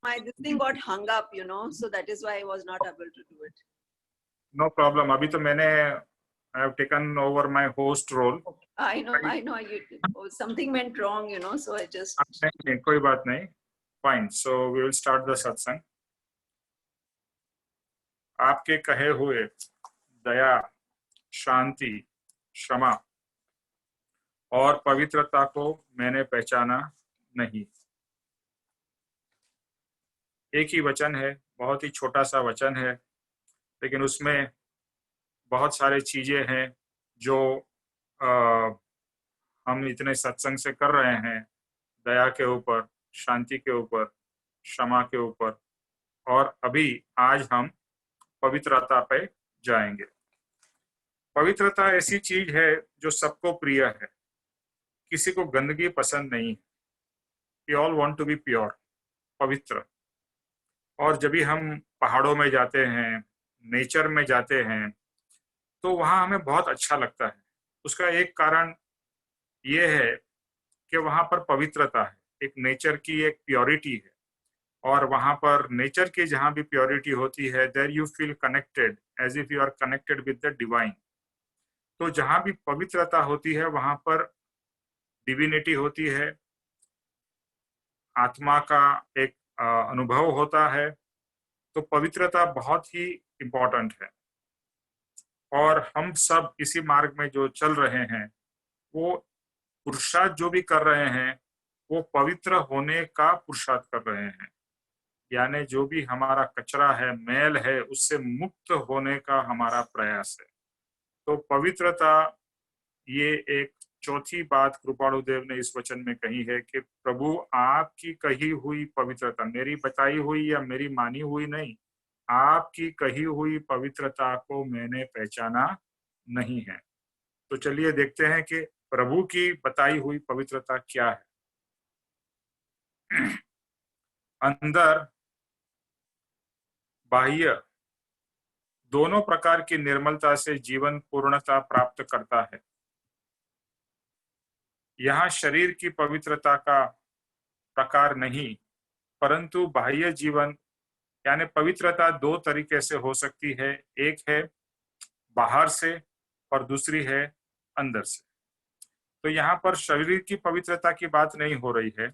my this thing got hung up, you know, so that is why I was not able to do it. No problem. अभी तो मैंने I have taken over my host role. I know. Something went wrong, you know, so I just. नहीं, कोई बात नहीं. Fine. So we will start the satsang. आपके कहे हुए दया, शांति, क्षमा और पवित्रता को मैंने पहचाना नहीं. एक ही वचन है, बहुत ही छोटा सा वचन है, लेकिन उसमें बहुत सारे चीजें हैं जो हम इतने सत्संग से कर रहे हैं. दया के ऊपर, शांति के ऊपर, क्षमा के ऊपर, और अभी आज हम पवित्रता पे जाएंगे. पवित्रता ऐसी चीज है जो सबको प्रिय है. किसी को गंदगी पसंद नहीं. We all want to be pure, पवित्र. और जब भी हम पहाड़ों में जाते हैं, नेचर में जाते हैं, तो वहाँ हमें बहुत अच्छा लगता है. उसका एक कारण ये है कि वहाँ पर पवित्रता है, एक नेचर की एक प्योरिटी है. और वहाँ पर नेचर की जहाँ भी प्योरिटी होती है, there you feel connected as if you are connected with the divine. तो जहाँ भी पवित्रता होती है वहाँ पर डिविनिटी होती है, आत्मा का एक अनुभव होता है. तो पवित्रता बहुत ही इम्पोर्टेंट है. और हम सब इसी मार्ग में जो चल रहे हैं, वो पुरुषार्थ जो भी कर रहे हैं, वो पवित्र होने का पुरुषार्थ कर रहे हैं. यानी जो भी हमारा कचरा है, मैल है, उससे मुक्त होने का हमारा प्रयास है. तो पवित्रता, ये एक चौथी बात कृपाणु देव ने इस वचन में कही है कि प्रभु आपकी कही हुई पवित्रता, मेरी बताई हुई या मेरी मानी हुई नहीं, आपकी कही हुई पवित्रता को मैंने पहचाना नहीं है. तो चलिए देखते हैं कि प्रभु की बताई हुई पवित्रता क्या है. अंदर बाह्य दोनों प्रकार की निर्मलता से जीवन पूर्णता प्राप्त करता है. यहाँ शरीर की पवित्रता का प्रकार नहीं, परंतु बाह्य जीवन यानी पवित्रता दो तरीके से हो सकती है. एक है बाहर से और दूसरी है अंदर से. तो यहाँ पर शरीर की पवित्रता की बात नहीं हो रही है,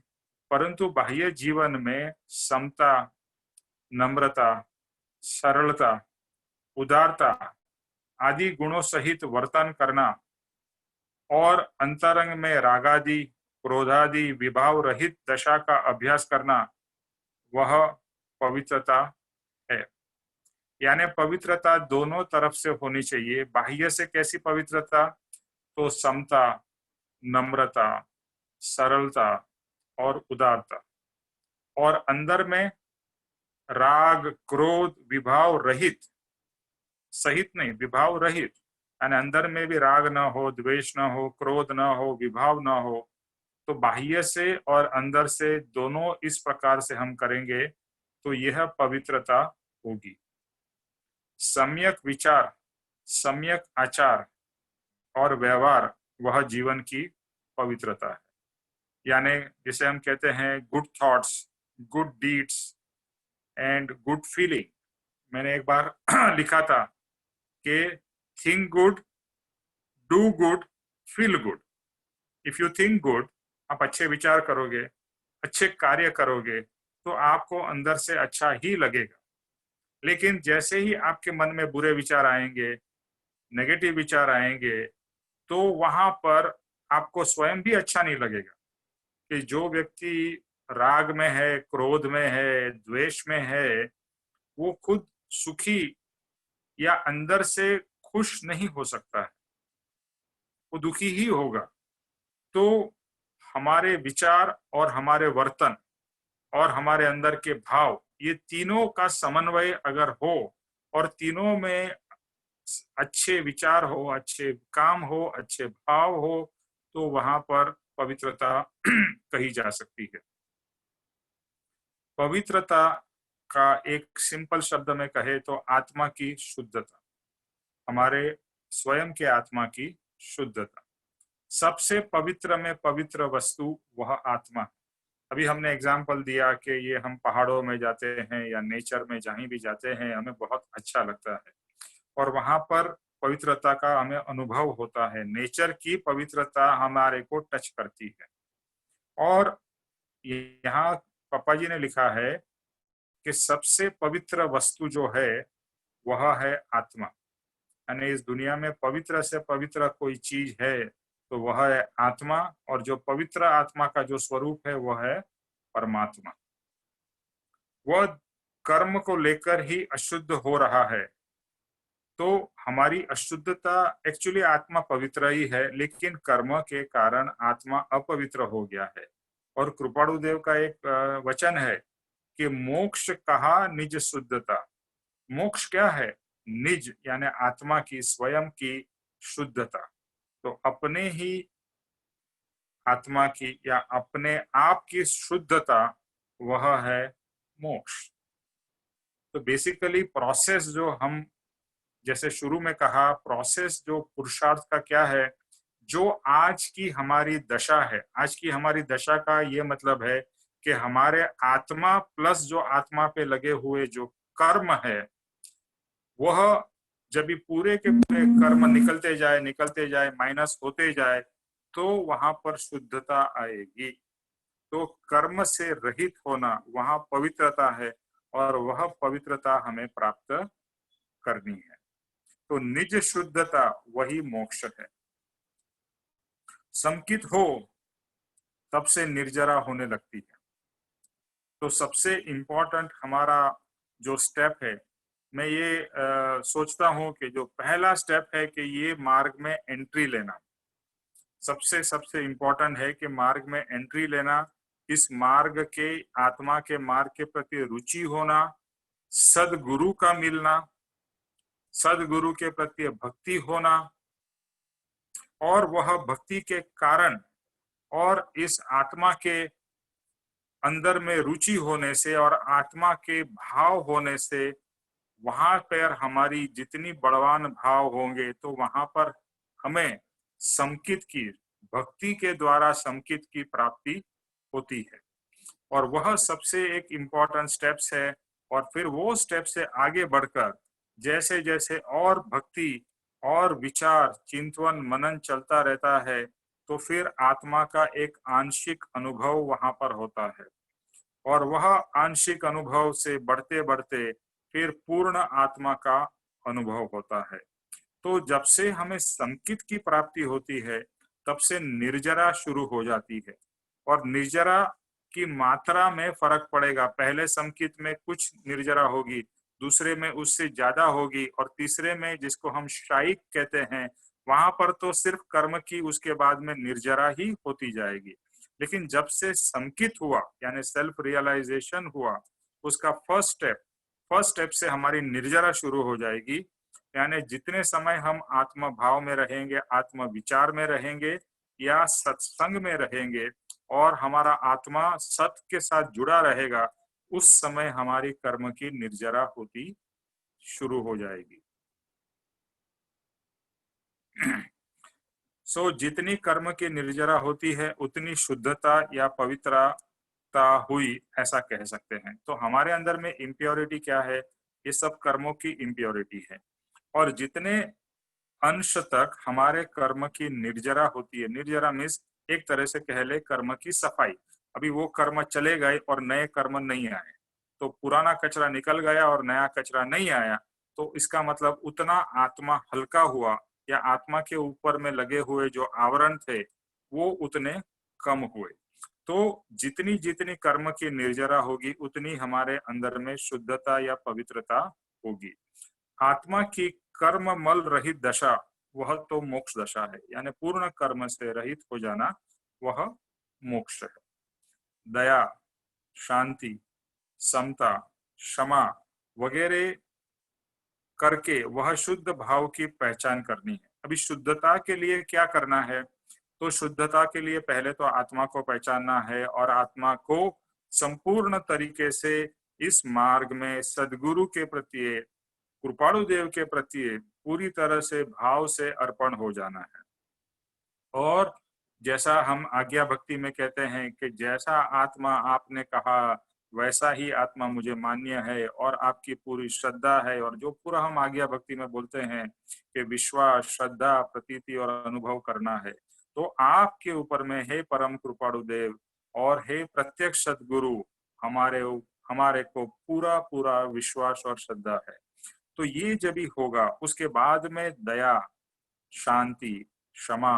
परंतु बाह्य जीवन में समता, नम्रता, सरलता, उदारता आदि गुणों सहित वर्तन करना और अंतरंग में रागादि, क्रोधादि, विभाव रहित दशा का अभ्यास करना, वह पवित्रता है. यानी पवित्रता दोनों तरफ से होनी चाहिए. बाह्य से कैसी पवित्रता? तो समता, नम्रता, सरलता और उदारता. और अंदर में राग, क्रोध, विभाव रहित, सहित नहीं, विभाव रहित, यानी अंदर में भी राग ना हो, द्वेष ना हो, क्रोध ना हो, विभाव ना हो. तो बाह्य से और अंदर से दोनों इस प्रकार से हम करेंगे तो यह पवित्रता होगी. सम्यक विचार, सम्यक आचार और व्यवहार, वह जीवन की पवित्रता है. यानी जिसे हम कहते हैं good thoughts, good deeds and good feeling. मैंने एक बार लिखा था कि think good, do good, feel good. If you think good, आप अच्छे विचार करोगे, अच्छे कार्य करोगे, तो आपको अंदर से अच्छा ही लगेगा. लेकिन जैसे ही आपके मन में बुरे विचार आएंगे, नेगेटिव विचार आएंगे, तो वहां पर आपको स्वयं भी अच्छा नहीं लगेगा. कि जो व्यक्ति राग में है, क्रोध में है, द्वेष में है, वो खुद सुखी या अंदर से खुश नहीं हो सकता है, वो दुखी ही होगा. तो हमारे विचार और हमारे वर्तन और हमारे अंदर के भाव, ये तीनों का समन्वय अगर हो और तीनों में अच्छे विचार हो, अच्छे काम हो, अच्छे भाव हो, तो वहां पर पवित्रता कही जा सकती है. पवित्रता का एक सिंपल शब्द में कहे तो आत्मा की शुद्धता, हमारे स्वयं के आत्मा की शुद्धता. सबसे पवित्र में पवित्र वस्तु वह आत्मा. अभी हमने एग्जाम्पल दिया कि ये हम पहाड़ों में जाते हैं या नेचर में जहीं भी जाते हैं हमें बहुत अच्छा लगता है और वहां पर पवित्रता का हमें अनुभव होता है। नेचर की पवित्रता हमारे को टच करती है। और यहाँ पापा जी ने लिखा है कि सबसे पवित्र वस्तु जो है वह है आत्मा। यानी इस दुनिया में पवित्र से पवित्र कोई चीज है तो वह है आत्मा, और जो पवित्र आत्मा का जो स्वरूप है वह है परमात्मा। वह कर्म को लेकर ही अशुद्ध हो रहा है। तो हमारी अशुद्धता, एक्चुअली आत्मा पवित्र ही है लेकिन कर्म के कारण आत्मा अपवित्र हो गया है। और कृपाणु देव का एक वचन है कि मोक्ष कहा निज शुद्धता। मोक्ष क्या है? निज यानी आत्मा की स्वयं की शुद्धता। तो अपने ही आत्मा की या अपने आप की शुद्धता वह है मोक्ष। तो बेसिकली प्रोसेस जो हम जैसे शुरू में कहा, प्रोसेस जो पुरुषार्थ का क्या है, जो आज की हमारी दशा है, आज की हमारी दशा का ये मतलब है कि हमारे आत्मा प्लस जो आत्मा पे लगे हुए जो कर्म है वह जब भी पूरे के पूरे कर्म निकलते जाए माइनस होते जाए तो वहां पर शुद्धता आएगी। तो कर्म से रहित होना वहां पवित्रता है और वह पवित्रता हमें प्राप्त करनी है। तो निज शुद्धता वही मोक्ष है। संकित हो तब से निर्जरा होने लगती है। तो सबसे इम्पोर्टेंट हमारा जो स्टेप है, मैं ये सोचता हूं कि जो पहला स्टेप है कि ये मार्ग में एंट्री लेना सबसे सबसे इम्पोर्टेंट है कि मार्ग में एंट्री लेना, इस मार्ग के आत्मा के मार्ग के प्रति रुचि होना, सदगुरु का मिलना, सदगुरु के प्रति भक्ति होना, और वह भक्ति के कारण और इस आत्मा के अंदर में रुचि होने से और आत्मा के भाव होने से वहां पर हमारी जितनी बलवान भाव होंगे तो वहां पर हमें संकित की भक्ति के द्वारा संकित की प्राप्ति होती है। और वह सबसे एक इम्पोर्टेंट स्टेप्स है। और फिर वो स्टेप से आगे बढ़कर जैसे जैसे और भक्ति और विचार चिंतन मनन चलता रहता है तो फिर आत्मा का एक आंशिक अनुभव वहां पर होता है। और वह आंशिक अनुभव से बढ़ते बढ़ते फिर पूर्ण आत्मा का अनुभव होता है। तो जब से हमें संकित की प्राप्ति होती है तब से निर्जरा शुरू हो जाती है। और निर्जरा की मात्रा में फर्क पड़ेगा। पहले संकित में कुछ निर्जरा होगी, दूसरे में उससे ज्यादा होगी, और तीसरे में जिसको हम शाइक कहते हैं वहां पर तो सिर्फ कर्म की उसके बाद में निर्जरा ही होती जाएगी। लेकिन जब से संकित हुआ यानी सेल्फ रियलाइजेशन हुआ, उसका फर्स्ट स्टेप से हमारी निर्जरा शुरू हो जाएगी। यानी जितने समय हम आत्म भाव में रहेंगे, आत्म विचार में रहेंगे या सत्संग में रहेंगे और हमारा आत्मा सत्य के साथ जुड़ा रहेगा, उस समय हमारी कर्म की निर्जरा होती शुरू हो जाएगी। सो जितनी कर्म की निर्जरा होती है उतनी शुद्धता या पवित्रता हुई, ऐसा कह सकते हैं। तो हमारे अंदर में इम्प्योरिटी क्या है? ये सब कर्मों की इम्प्योरिटी है। और जितने अंश तक हमारे कर्म की निर्जरा होती है, निर्जरा मीन्स एक तरह से कह ले कर्म की सफाई। अभी वो कर्म चले गए और नए कर्म नहीं आए, तो पुराना कचरा निकल गया और नया कचरा नहीं आया, तो इसका मतलब उतना आत्मा हल्का हुआ या आत्मा के ऊपर में लगे हुए जो आवरण थे वो उतने कम हुए। तो जितनी जितनी कर्म की निर्जरा होगी उतनी हमारे अंदर में शुद्धता या पवित्रता होगी। आत्मा की कर्म मल रहित दशा वह तो मोक्ष दशा है, यानी पूर्ण कर्म से रहित हो जाना वह मोक्ष है। दया, शांति, समता, क्षमा वगैरह करके वह शुद्ध भाव की पहचान करनी है। अभी शुद्धता के लिए क्या करना है? तो शुद्धता के लिए पहले तो आत्मा को पहचानना है और आत्मा को संपूर्ण तरीके से इस मार्ग में सदगुरु के प्रति, कृपाणु देव के प्रति पूरी तरह से भाव से अर्पण हो जाना है। और जैसा हम आज्ञा भक्ति में कहते हैं कि जैसा आत्मा आपने कहा वैसा ही आत्मा मुझे मान्य है और आपकी पूरी श्रद्धा है, और जो पूरा हम आज्ञा भक्ति में बोलते हैं कि विश्वास, श्रद्धा, प्रतीति और अनुभव करना है, तो आपके ऊपर में हे परम कृपाणु देव और हे प्रत्यक्ष सद्गुरु, हमारे को पूरा पूरा विश्वास और श्रद्धा है। तो ये जब भी होगा उसके बाद में दया, शांति, क्षमा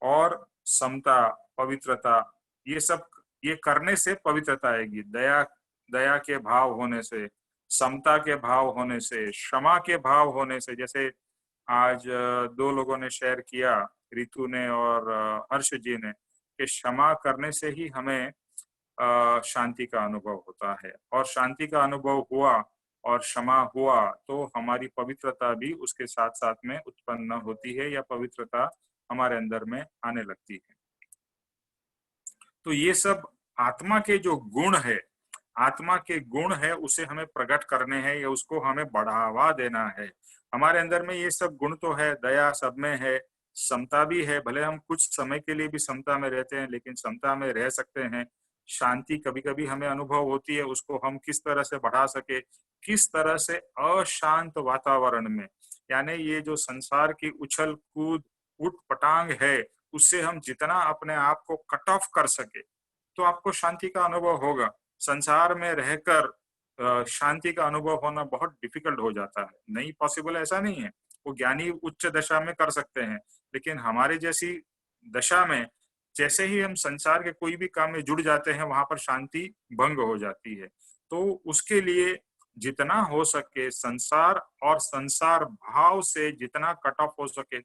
और समता, पवित्रता, ये सब ये करने से पवित्रता आएगी। दया दया के भाव होने से, समता के भाव होने से, क्षमा के भाव होने से, जैसे आज दो लोगों ने शेयर किया, रितु ने और हर्ष जी ने, कि क्षमा करने से ही हमें शांति का अनुभव होता है, और शांति का अनुभव हुआ और क्षमा हुआ तो हमारी पवित्रता भी उसके साथ साथ में उत्पन्न होती है, या पवित्रता हमारे अंदर में आने लगती है। तो ये सब आत्मा के जो गुण है, आत्मा के गुण है, उसे हमें प्रकट करने हैं या उसको हमें बढ़ावा देना है। हमारे अंदर में ये सब गुण तो है, दया सब में है, समता भी है, भले हम कुछ समय के लिए भी समता में रहते हैं लेकिन समता में रह सकते हैं। शांति कभी कभी हमें अनुभव होती है, उसको हम किस तरह से बढ़ा सके, किस तरह से अशांत वातावरण में, यानी ये जो संसार की उछल कूद उठ पटांग है, उससे हम जितना अपने आप को कट ऑफ कर सके तो आपको शांति का अनुभव होगा। संसार में रहकर शांति का अनुभव होना बहुत डिफिकल्ट हो जाता है, नहीं पॉसिबल ऐसा नहीं है, वो ज्ञानी उच्च दशा में कर सकते हैं, लेकिन हमारे जैसी दशा में जैसे ही हम संसार के कोई भी काम में जुड़ जाते हैं वहां पर शांति भंग हो जाती है। तो उसके लिए जितना हो सके संसार और संसार भाव से जितना कट ऑफ हो सके,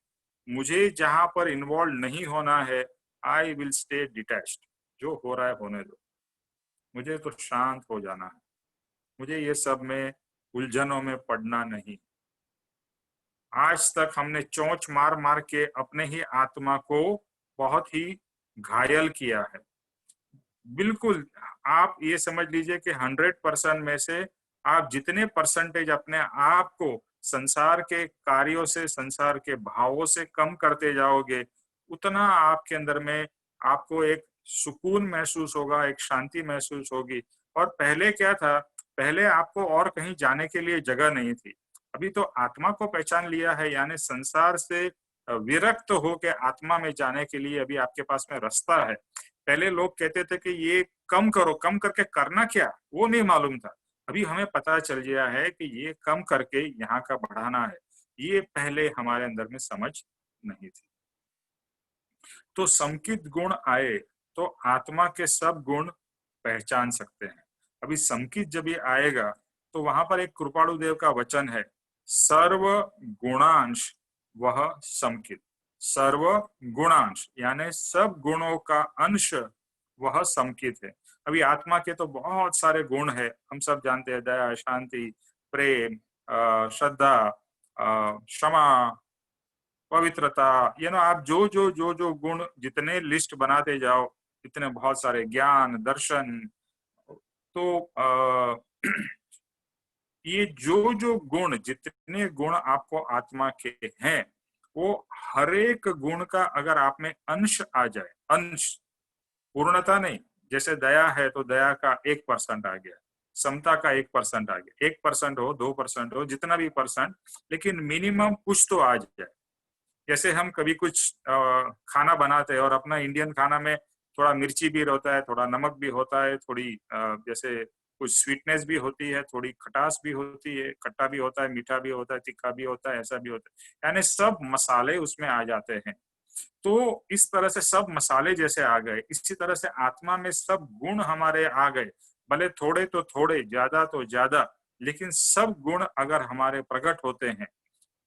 मुझे जहां पर इन्वॉल्व नहीं होना है, आई विल स्टे डिटैच्ड। जो हो रहा है होने दो, मुझे तो शांत हो जाना है, मुझे ये सब में उलझनों में पड़ना नहीं। आज तक हमने चोंच मार मार के अपने ही आत्मा को बहुत ही घायल किया है। बिल्कुल, आप ये समझ लीजिए कि 100% में से आप जितने परसेंटेज अपने आप को संसार के कार्यों से, संसार के भावों से कम करते जाओगे, उतना आपके अंदर में आपको एक सुकून महसूस होगा, एक शांति महसूस होगी। और पहले क्या था, पहले आपको और कहीं जाने के लिए जगह नहीं थी, अभी तो आत्मा को पहचान लिया है, यानी संसार से विरक्त होके आत्मा में जाने के लिए अभी आपके पास में रास्ता है। पहले लोग कहते थे कि ये कम करो, कम करके करना क्या, वो नहीं मालूम था। अभी हमें पता चल गया है कि ये कम करके यहाँ का बढ़ाना है, ये पहले हमारे अंदर में समझ नहीं थी। तो संकित गुण आए तो आत्मा के सब गुण पहचान सकते हैं। अभी संकित जब ये आएगा तो वहां पर एक कृपाणु देव का वचन है, सर्व गुणांश वह संकित। सर्व गुणांश यानी सब गुणों का अंश वह संकित है। अभी आत्मा के तो बहुत सारे गुण है, हम सब जानते हैं, दया, शांति, प्रेम, श्रद्धा, क्षमा, पवित्रता, आप जो गुण जितने लिस्ट बनाते जाओ, इतने बहुत सारे, ज्ञान, दर्शन, तो ये जो गुण, जितने गुण आपको आत्मा के हैं, वो हर एक गुण का अगर आप में अंश आ जाए, अंश, पूर्णता नहीं, जैसे दया है तो दया का 1% आ गया, समता का 1% आ गया, 1% हो, 2% हो, जितना भी परसेंट, लेकिन मिनिमम कुछ तो आ जाए। जैसे हम कभी कुछ खाना बनाते हैं और अपना इंडियन खाना में थोड़ा मिर्ची भी रहता है, थोड़ा नमक भी होता है, थोड़ी जैसे कुछ स्वीटनेस भी होती है, थोड़ी खटास भी होती है, खट्टा भी होता है, मीठा भी होता है, तीखा भी होता है, ऐसा भी होता है, यानी सब मसाले उसमें आ जाते हैं। तो इस तरह से सब मसाले जैसे आ गए, इसी तरह से आत्मा में सब गुण हमारे आ गए, भले थोड़े तो थोड़े, ज्यादा तो ज्यादा, लेकिन सब गुण अगर हमारे प्रकट होते हैं,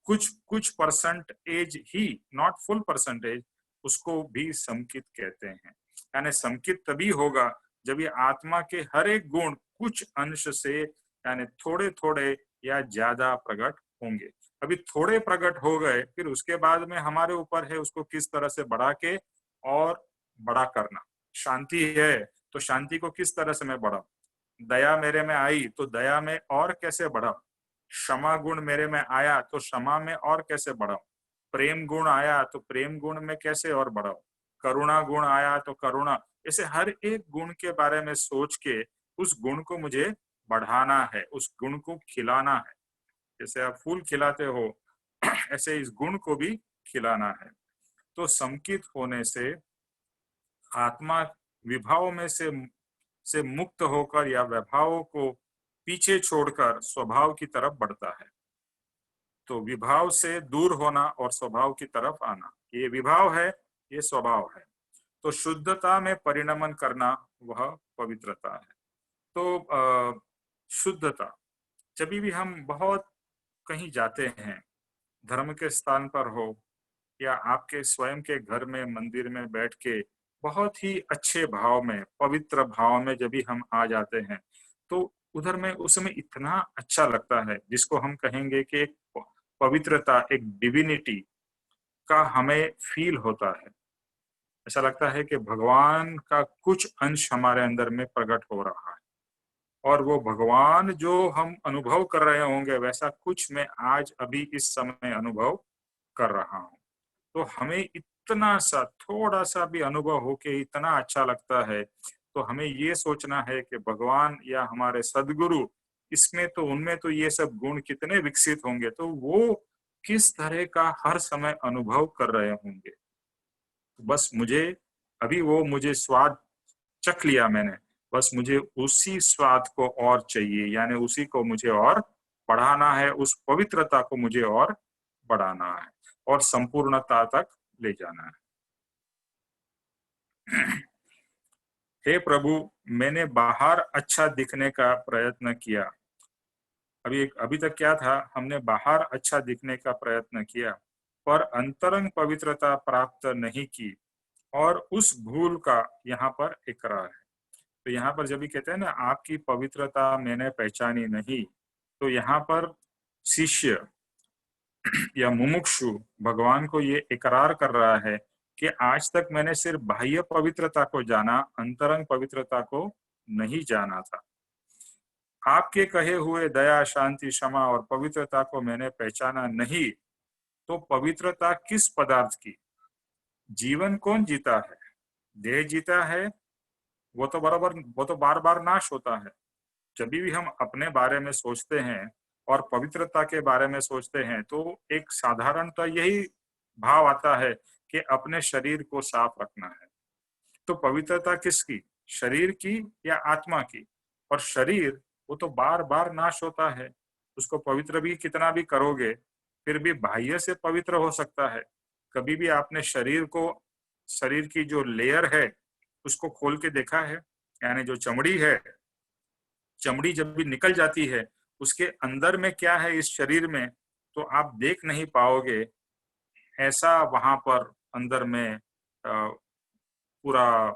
कुछ कुछ percentage he, not full percentage, उसको भी संकित कहते हैं। यानी संकित तभी होगा जब ये आत्मा के हर एक गुण कुछ अंश से, यानी थोड़े थोड़े या ज्यादा प्रकट होंगे। अभी थोड़े प्रकट हो गए, फिर उसके बाद में हमारे ऊपर है उसको किस तरह से बढ़ा के और बड़ा करना। शांति है तो शांति को किस तरह से मैं बढ़ाऊं, दया मेरे में आई तो दया में और कैसे बढ़ाऊं, क्षमा गुण मेरे में आया तो क्षमा में और कैसे बढ़ाऊं, प्रेम गुण आया तो प्रेम गुण में कैसे और बढ़ाऊं, करुणा गुण आया तो करुणा, ऐसे हर एक गुण के बारे में सोच के उस गुण को मुझे बढ़ाना है, उस गुण को खिलाना है। जैसे आप फूल खिलाते हो ऐसे इस गुण को भी खिलाना है। तो संकित होने से आत्मा विभाव में से मुक्त होकर या वैभावों को पीछे छोड़कर स्वभाव की तरफ बढ़ता है। तो विभाव से दूर होना और स्वभाव की तरफ आना, ये विभाव है, ये स्वभाव है। तो शुद्धता में परिणमन करना वह पवित्रता है। तो शुद्धता, जब भी हम बहुत कहीं जाते हैं, धर्म के स्थान पर हो या आपके स्वयं के घर में मंदिर में बैठ के बहुत ही अच्छे भाव में, पवित्र भाव में जब भी हम आ जाते हैं, तो उधर में उस समय इतना अच्छा लगता है, जिसको हम कहेंगे कि एक पवित्रता, एक डिविनिटी का हमें फील होता है। ऐसा लगता है कि भगवान का कुछ अंश हमारे अंदर में प्रकट हो रहा है, और वो भगवान जो हम अनुभव कर रहे होंगे वैसा कुछ मैं आज अभी इस समय अनुभव कर रहा हूँ। तो हमें इतना सा थोड़ा सा भी अनुभव हो के इतना अच्छा लगता है। तो हमें ये सोचना है कि भगवान या हमारे सदगुरु, इसमें तो उनमें तो ये सब गुण कितने विकसित होंगे, तो वो किस तरह का हर समय अनुभव कर रहे होंगे। बस मुझे अभी वो मुझे स्वाद चख लिया मैंने, बस मुझे उसी स्वाद को और चाहिए, यानी उसी को मुझे और बढ़ाना है, उस पवित्रता को मुझे और बढ़ाना है और संपूर्णता तक ले जाना है। हे प्रभु, मैंने बाहर अच्छा दिखने का प्रयत्न किया। अभी तक क्या था, हमने बाहर अच्छा दिखने का प्रयत्न किया पर अंतरंग पवित्रता प्राप्त नहीं की, और उस भूल का यहाँ पर इकरार है। तो यहाँ पर जब भी कहते हैं ना, आपकी पवित्रता मैंने पहचानी नहीं, तो यहाँ पर शिष्य या मुमुक्षु भगवान को ये इकरार कर रहा है कि आज तक मैंने सिर्फ बाह्य पवित्रता को जाना, अंतरंग पवित्रता को नहीं जाना था। आपके कहे हुए दया, शांति, क्षमा और पवित्रता को मैंने पहचाना नहीं, तो पवित्रता किस पदार्थ की? जीवन कौन जीता है? देह जीता है, वो तो बार बार नाश होता है। जब भी हम अपने बारे में सोचते हैं और पवित्रता के बारे में सोचते हैं, तो एक साधारणतः यही भाव आता है कि अपने शरीर को साफ रखना है। तो पवित्रता किसकी? शरीर की या आत्मा की? और शरीर वो तो बार बार नाश होता है, उसको पवित्र भी कितना भी करोगे फिर भी बाह्य से पवित्र हो सकता है। कभी भी आपने शरीर की जो लेयर है उसको खोल के देखा है? यानी जो चमड़ी है, चमड़ी जब भी निकल जाती है, उसके अंदर में क्या है इस शरीर में, तो आप देख नहीं पाओगे। ऐसा वहां पर अंदर में पूरा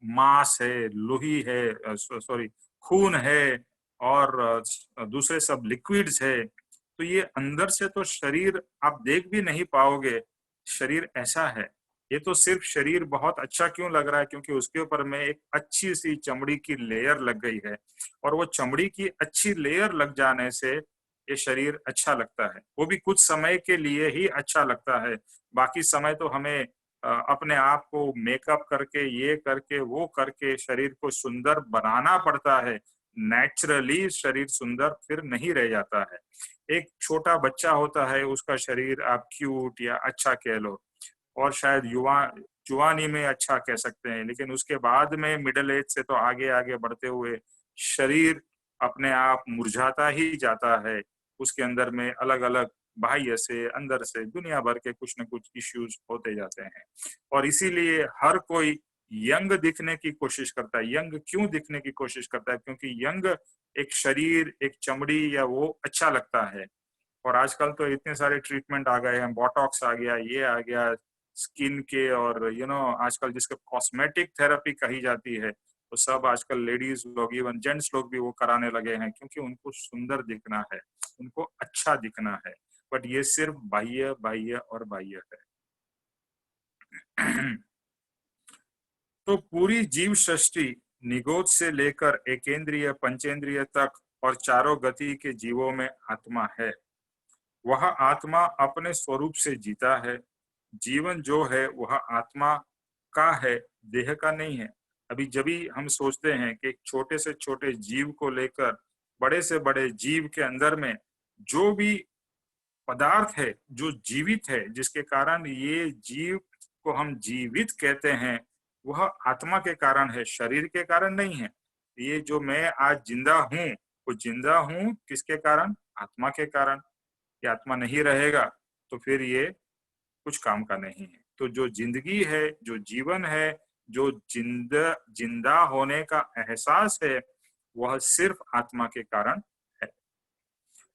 मांस है, लोही है, सॉरी खून है, और दूसरे सब लिक्विड्स है। तो ये अंदर से तो शरीर आप देख भी नहीं पाओगे, शरीर ऐसा है। ये तो सिर्फ शरीर बहुत अच्छा क्यों लग रहा है, क्योंकि उसके ऊपर में एक अच्छी सी चमड़ी की लेयर लग गई है, और वो चमड़ी की अच्छी लेयर लग जाने से ये शरीर अच्छा लगता है। वो भी कुछ समय के लिए ही अच्छा लगता है, बाकी समय तो हमें अपने आप को मेकअप करके, ये करके, वो करके शरीर को सुंदर बनाना पड़ता है। नेचुरली शरीर सुंदर फिर नहीं रह जाता है। एक छोटा बच्चा होता है, उसका शरीर आप क्यूट या अच्छा कह लो, और शायद जुवानी में अच्छा कह सकते हैं, लेकिन उसके बाद में मिडिल एज से तो आगे आगे बढ़ते हुए शरीर अपने आप मुरझाता ही जाता है। उसके अंदर में अलग अलग बाह्य से, अंदर से दुनिया भर के कुछ न कुछ इश्यूज होते जाते हैं। और इसीलिए हर कोई यंग दिखने की कोशिश करता है। यंग क्यों दिखने की कोशिश करता है? क्योंकि यंग एक शरीर, एक चमड़ी या वो अच्छा लगता है। और आजकल तो इतने सारे ट्रीटमेंट आ गए हैं, बोटॉक्स आ गया, ये आ गया, स्किन के, और आजकल जिसको कॉस्मेटिक थेरेपी कही जाती है, तो सब आजकल लेडीज लोग, इवन जेंट्स लोग भी वो कराने लगे हैं, क्योंकि उनको सुंदर दिखना है, उनको अच्छा दिखना है। बट ये सिर्फ बाह्य बाह्य और बाह्य है। तो पूरी जीव सृष्टि निगोद से लेकर एकेंद्रिय, पंचेंद्रिय तक और चारों गति के जीवों में आत्मा है। वह आत्मा अपने स्वरूप से जीता है। जीवन जो है वह आत्मा का है, देह का नहीं है। अभी जब भी हम सोचते हैं कि एक छोटे से छोटे जीव को लेकर बड़े से बड़े जीव के अंदर में जो भी पदार्थ है, जो जीवित है, जिसके कारण ये जीव को हम जीवित कहते हैं, वह आत्मा के कारण है, शरीर के कारण नहीं है। ये जो मैं आज जिंदा हूँ, वो जिंदा हूँ किसके कारण? आत्मा के कारण। ये आत्मा नहीं रहेगा तो फिर ये कुछ काम का नहीं है। तो जो जिंदगी है, जो जीवन है, जो जिंदा होने का एहसास है, वह सिर्फ आत्मा के कारण है।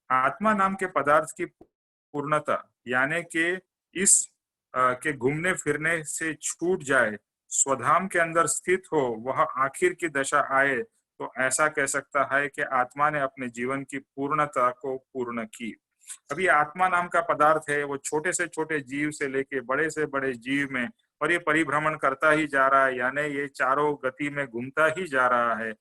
आत्मा नाम के पदार्थ की पूर्णता यानी कि इस के घूमने फिरने से छूट जाए, स्वधाम के अंदर स्थित हो, वह आखिर की दशा आए, तो ऐसा कह सकता है कि आत्मा ने अपने जीवन की पूर्णता को पूर्ण की। अभी आत्मा नाम का पदार्थ है, वो छोटे से छोटे जीव से लेके बड़े से बड़े जीव में, और ये परिभ्रमण करता ही जा रहा है, यानी ये चारों गति में घूमता ही जा रहा है।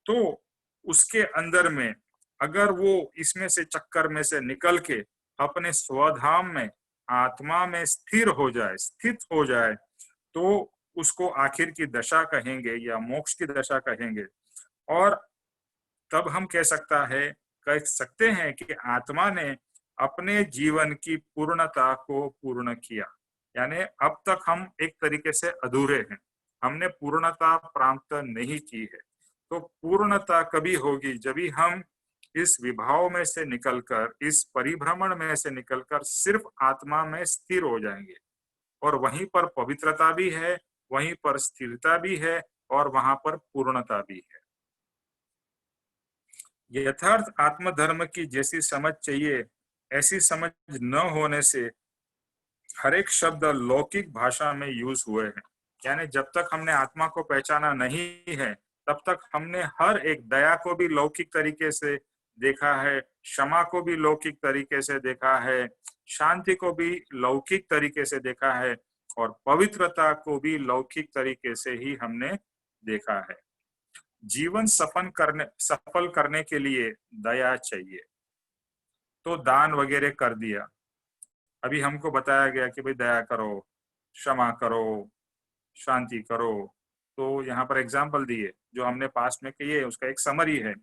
तो उसके अंदर में अगर वो इसमें से चक्कर में से निकल के अपने स्वधाम में, आत्मा में स्थिर हो जाए, स्थित हो जाए, तो उसको आखिर की दशा कहेंगे या मोक्ष की दशा कहेंगे। और तब हम कह सकते हैं कि आत्मा ने अपने जीवन की पूर्णता को पूर्ण किया। यानी अब तक हम एक तरीके से अधूरे हैं, हमने पूर्णता प्राप्त नहीं की है। तो पूर्णता कभी होगी जब भी हम इस विभाव में से निकलकर, इस परिभ्रमण में से निकलकर सिर्फ आत्मा में स्थिर हो जाएंगे, और वहीं पर पवित्रता भी है, वहीं पर स्थिरता भी है, और वहां पर पूर्णता भी है। यथार्थ आत्मधर्म की जैसी समझ चाहिए, ऐसी समझ न होने से हर एक शब्द लौकिक भाषा में यूज हुए हैं। यानी जब तक हमने आत्मा को पहचाना नहीं है, तब तक हमने हर एक दया को भी लौकिक तरीके से देखा है, क्षमा को भी लौकिक तरीके से देखा है, शांति को भी लौकिक तरीके से देखा है, और पवित्रता को भी लौकिक तरीके से ही हमने देखा है। जीवन सफल करने के लिए दया चाहिए, तो दान वगैरह कर दिया। अभी हमको बताया गया कि भाई दया करो, क्षमा करो, शांति करो। तो यहाँ पर एग्जाम्पल दिए जो हमने पास्ट में किए, उसका एक समरी है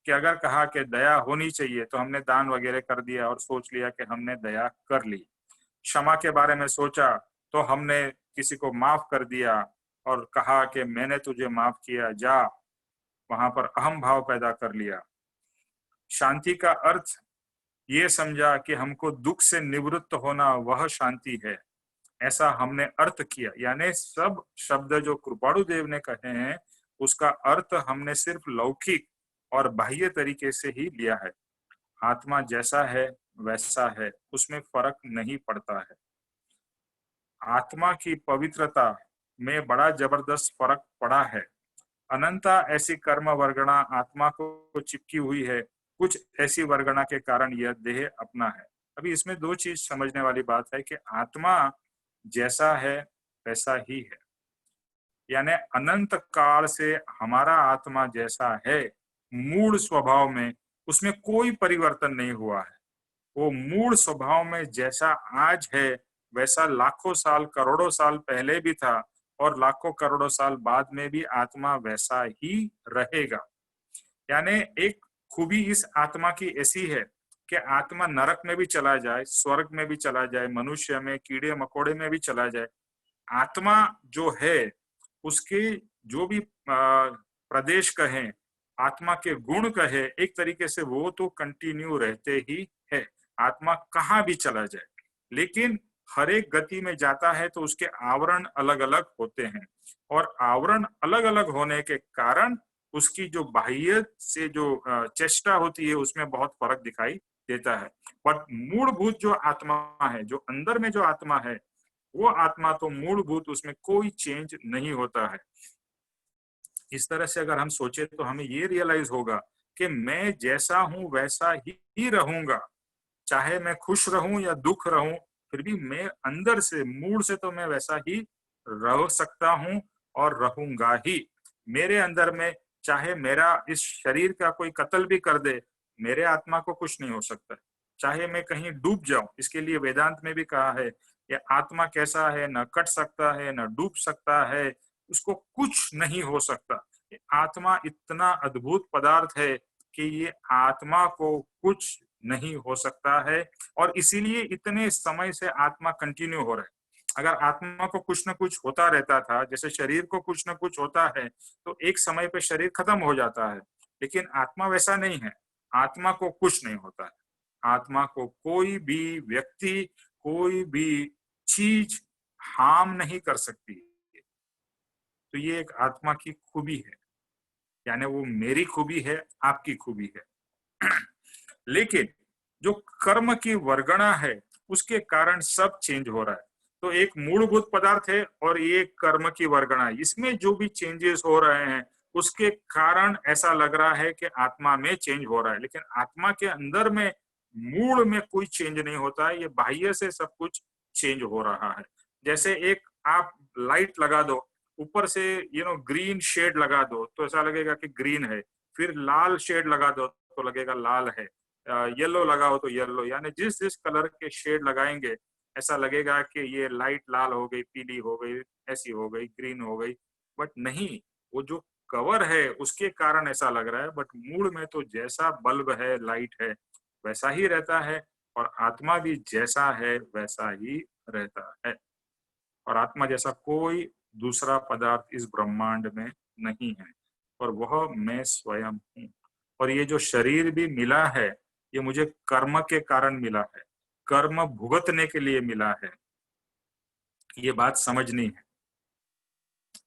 कि अगर कहा कि दया होनी चाहिए तो हमने दान वगैरह कर दिया और सोच लिया कि हमने दया कर ली। क्षमा के बारे में सोचा तो हमने किसी को माफ कर दिया और कहा कि मैंने तुझे माफ किया, जा, वहां पर अहम भाव पैदा कर लिया। शांति का अर्थ ये समझा कि हमको दुख से निवृत्त होना वह शांति है, ऐसा हमने अर्थ किया। यानी सब शब्द जो कृपाणु देव ने कहे हैं, उसका अर्थ हमने सिर्फ लौकिक और बाह्य तरीके से ही लिया है। आत्मा जैसा है वैसा है, उसमें फर्क नहीं पड़ता है। आत्मा की पवित्रता में बड़ा जबरदस्त फर्क पड़ा है। अनंता ऐसी कर्म वर्गणा आत्मा को चिपकी हुई है, कुछ ऐसी वर्गणा के कारण यह देह अपना है। अभी इसमें दो चीज समझने वाली बात है कि आत्मा जैसा है वैसा ही है, यानी अनंत काल से हमारा आत्मा जैसा है, मूल स्वभाव में उसमें कोई परिवर्तन नहीं हुआ है। वो मूल स्वभाव में जैसा आज है वैसा लाखों साल, करोड़ों साल पहले भी था, और लाखों करोड़ों साल बाद में भी आत्मा वैसा ही रहेगा। यानी एक खूबी इस आत्मा की ऐसी है कि आत्मा नरक में भी चला जाए, स्वर्ग में भी चला जाए, मनुष्य में, कीड़े मकोड़े में भी चला जाए, आत्मा जो है उसके जो भी प्रदेश कहें, आत्मा के गुण कहे, एक तरीके से वो तो कंटिन्यू रहते ही है। आत्मा कहाँ भी चला जाए, लेकिन हर एक गति में जाता है तो उसके आवरण अलग अलग होते हैं, और आवरण अलग अलग होने के कारण उसकी जो बाह्य से जो चेष्टा होती है उसमें बहुत फर्क दिखाई देता है। बट मूलभूत जो आत्मा है, जो अंदर में जो आत्मा है, वो आत्मा तो मूलभूत, उसमें कोई चेंज नहीं होता है। इस तरह से अगर हम सोचे तो हमें ये रियलाइज होगा कि मैं जैसा हूं वैसा ही रहूंगा, चाहे मैं खुश रहूं या दुख रहूं, फिर भी मैं अंदर से, मूड से तो मैं वैसा ही रह सकता हूं और रहूंगा ही। मेरे अंदर में चाहे मेरा इस शरीर का कोई कत्ल भी कर दे, मेरे आत्मा को कुछ नहीं हो सकता। चाहे मैं कहीं डूब जाऊं, इसके लिए वेदांत में भी कहा है कि आत्मा कैसा है, न कट सकता है न डूब सकता है, उसको कुछ नहीं हो सकता। आत्मा इतना अद्भुत पदार्थ है कि ये आत्मा को कुछ नहीं हो सकता है, और इसीलिए इतने समय से आत्मा कंटिन्यू हो रहा है। अगर आत्मा को कुछ न कुछ होता रहता था, जैसे शरीर को कुछ न कुछ होता है, तो एक समय पे शरीर खत्म हो जाता है, लेकिन आत्मा वैसा नहीं है। आत्मा को कुछ नहीं होता है। आत्मा को कोई भी व्यक्ति, कोई भी चीज हार्म नहीं कर सकती। तो ये एक आत्मा की खूबी है, यानी वो मेरी खूबी है, आपकी खूबी है। लेकिन जो कर्म की वर्गणा है, उसके कारण सब चेंज हो रहा है। तो एक मूलभूत पदार्थ है और ये कर्म की वर्गणा है, इसमें जो भी चेंजेस हो रहे हैं उसके कारण ऐसा लग रहा है कि आत्मा में चेंज हो रहा है, लेकिन आत्मा के अंदर में मूल में कोई चेंज नहीं होता है। ये बाह्य से सब कुछ चेंज हो रहा है। जैसे एक आप लाइट लगा दो, ऊपर से ग्रीन शेड लगा दो तो ऐसा लगेगा कि ग्रीन है, फिर लाल शेड लगा दो तो लगेगा लाल है, येलो लगाओ तो येलो, यानी जिस जिस कलर के शेड लगाएंगे ऐसा लगेगा कि ये लाइट लाल हो गई, पीली हो गई, ऐसी हो गई, ग्रीन हो गई। बट नहीं, वो जो कवर है उसके कारण ऐसा लग रहा है, बट मूल में तो जैसा बल्ब है, लाइट है, वैसा ही रहता है, और आत्मा भी जैसा है वैसा ही रहता है। और आत्मा जैसा कोई दूसरा पदार्थ इस ब्रह्मांड में नहीं है, और वह मैं स्वयं हूँ। और ये जो शरीर भी मिला है, ये मुझे कर्म के कारण मिला है, कर्म भुगतने के लिए मिला है। ये बात समझनी है।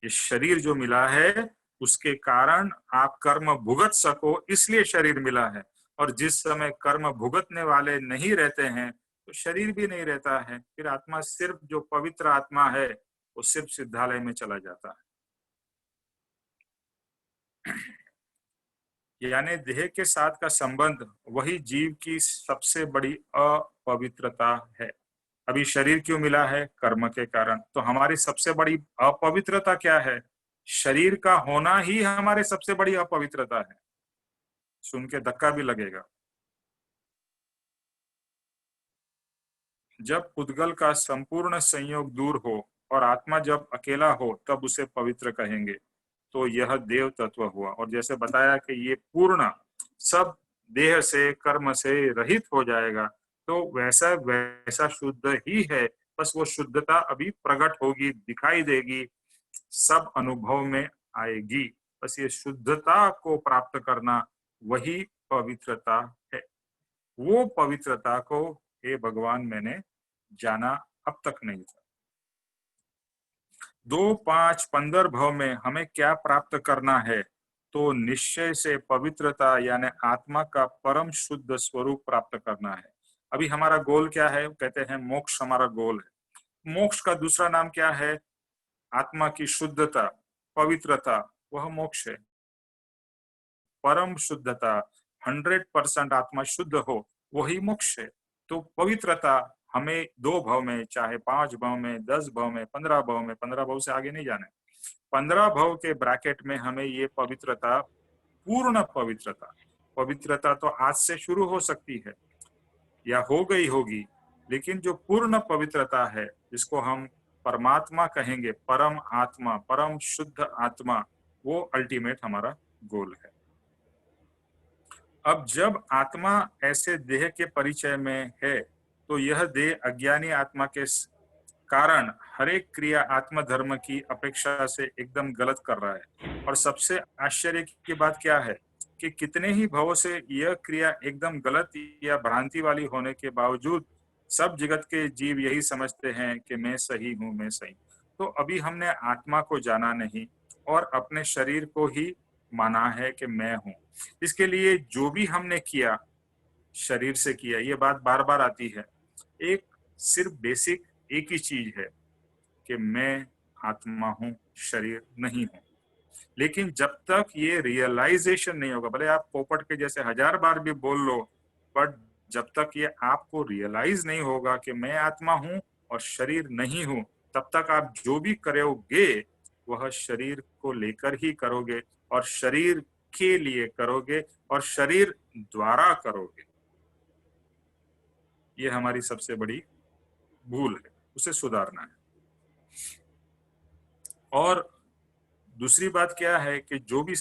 ये शरीर जो मिला है उसके कारण आप कर्म भुगत सको, इसलिए शरीर मिला है। और जिस समय कर्म भुगतने वाले नहीं रहते हैं तो शरीर भी नहीं रहता है, फिर आत्मा सिर्फ जो पवित्र आत्मा है वो सिर्फ सिद्धालय में चला जाता है। यानी देह के साथ का संबंध वही जीव की सबसे बड़ी अपवित्रता है। अभी शरीर क्यों मिला है? कर्म के कारण। तो हमारी सबसे बड़ी अपवित्रता क्या है? शरीर का होना ही हमारे सबसे बड़ी अपवित्रता है। सुन के धक्का भी लगेगा। जब पुद्गल का संपूर्ण संयोग दूर हो और आत्मा जब अकेला हो तब उसे पवित्र कहेंगे, तो यह देव तत्व हुआ। और जैसे बताया कि ये पूर्ण सब देह से कर्म से रहित हो जाएगा, तो वैसा वैसा शुद्ध ही है, बस वो शुद्धता अभी प्रकट होगी, दिखाई देगी, सब अनुभव में आएगी। बस ये शुद्धता को प्राप्त करना वही पवित्रता है। वो पवित्रता को हे भगवान मैंने जाना अब तक नहीं था। 2, 5, 15 भव में हमें क्या प्राप्त करना है? तो निश्चय से पवित्रता यानी आत्मा का परम शुद्ध स्वरूप प्राप्त करना है। अभी हमारा गोल क्या है? कहते हैं मोक्ष हमारा गोल है। मोक्ष का दूसरा नाम क्या है? आत्मा की शुद्धता, पवित्रता, वह मोक्ष है। परम शुद्धता, 100% आत्मा शुद्ध हो, वही मोक्ष है। तो पवित्रता हमें 2 भव में, चाहे 5 भव में, 10 भव में, 15 भव में, 15 भव से आगे नहीं जाना है, 15 भव के ब्रैकेट में हमें ये पवित्रता, पूर्ण पवित्रता, पवित्रता तो आज से शुरू हो सकती है या हो गई होगी, लेकिन जो पूर्ण पवित्रता है जिसको हम परमात्मा कहेंगे, परम आत्मा, परम शुद्ध आत्मा, वो अल्टीमेट हमारा गोल है। अब जब आत्मा ऐसे देह के परिचय में है, तो यह देह अज्ञानी आत्मा के कारण हर एक क्रिया आत्मधर्म की अपेक्षा से एकदम गलत कर रहा है। और सबसे आश्चर्य की बात क्या है कि कितने ही भवों से यह क्रिया एकदम गलत या भ्रांति वाली होने के बावजूद सब जगत के जीव यही समझते हैं कि मैं सही हूं, मैं सही। तो अभी हमने आत्मा को जाना नहीं और अपने शरीर को ही माना है कि मैं हूं। इसके लिए जो भी हमने किया शरीर से किया, ये बात बार बार आती है। एक सिर्फ बेसिक एक ही चीज है कि मैं आत्मा हूं, शरीर नहीं हूं। लेकिन जब तक ये रियलाइजेशन नहीं होगा, भले आप पोपट के जैसे 1000 बार भी बोल लो, बट जब तक ये आपको रियलाइज नहीं होगा कि मैं आत्मा हूं और शरीर नहीं हूं, तब तक आप जो भी करोगे वह शरीर को लेकर ही करोगे और शरीर के लिए करोगे और शरीर द्वारा करोगे। ये हमारी सबसे बड़ी भूल है, उसे सुधारना है। और दूसरी बात क्या है कि जो भी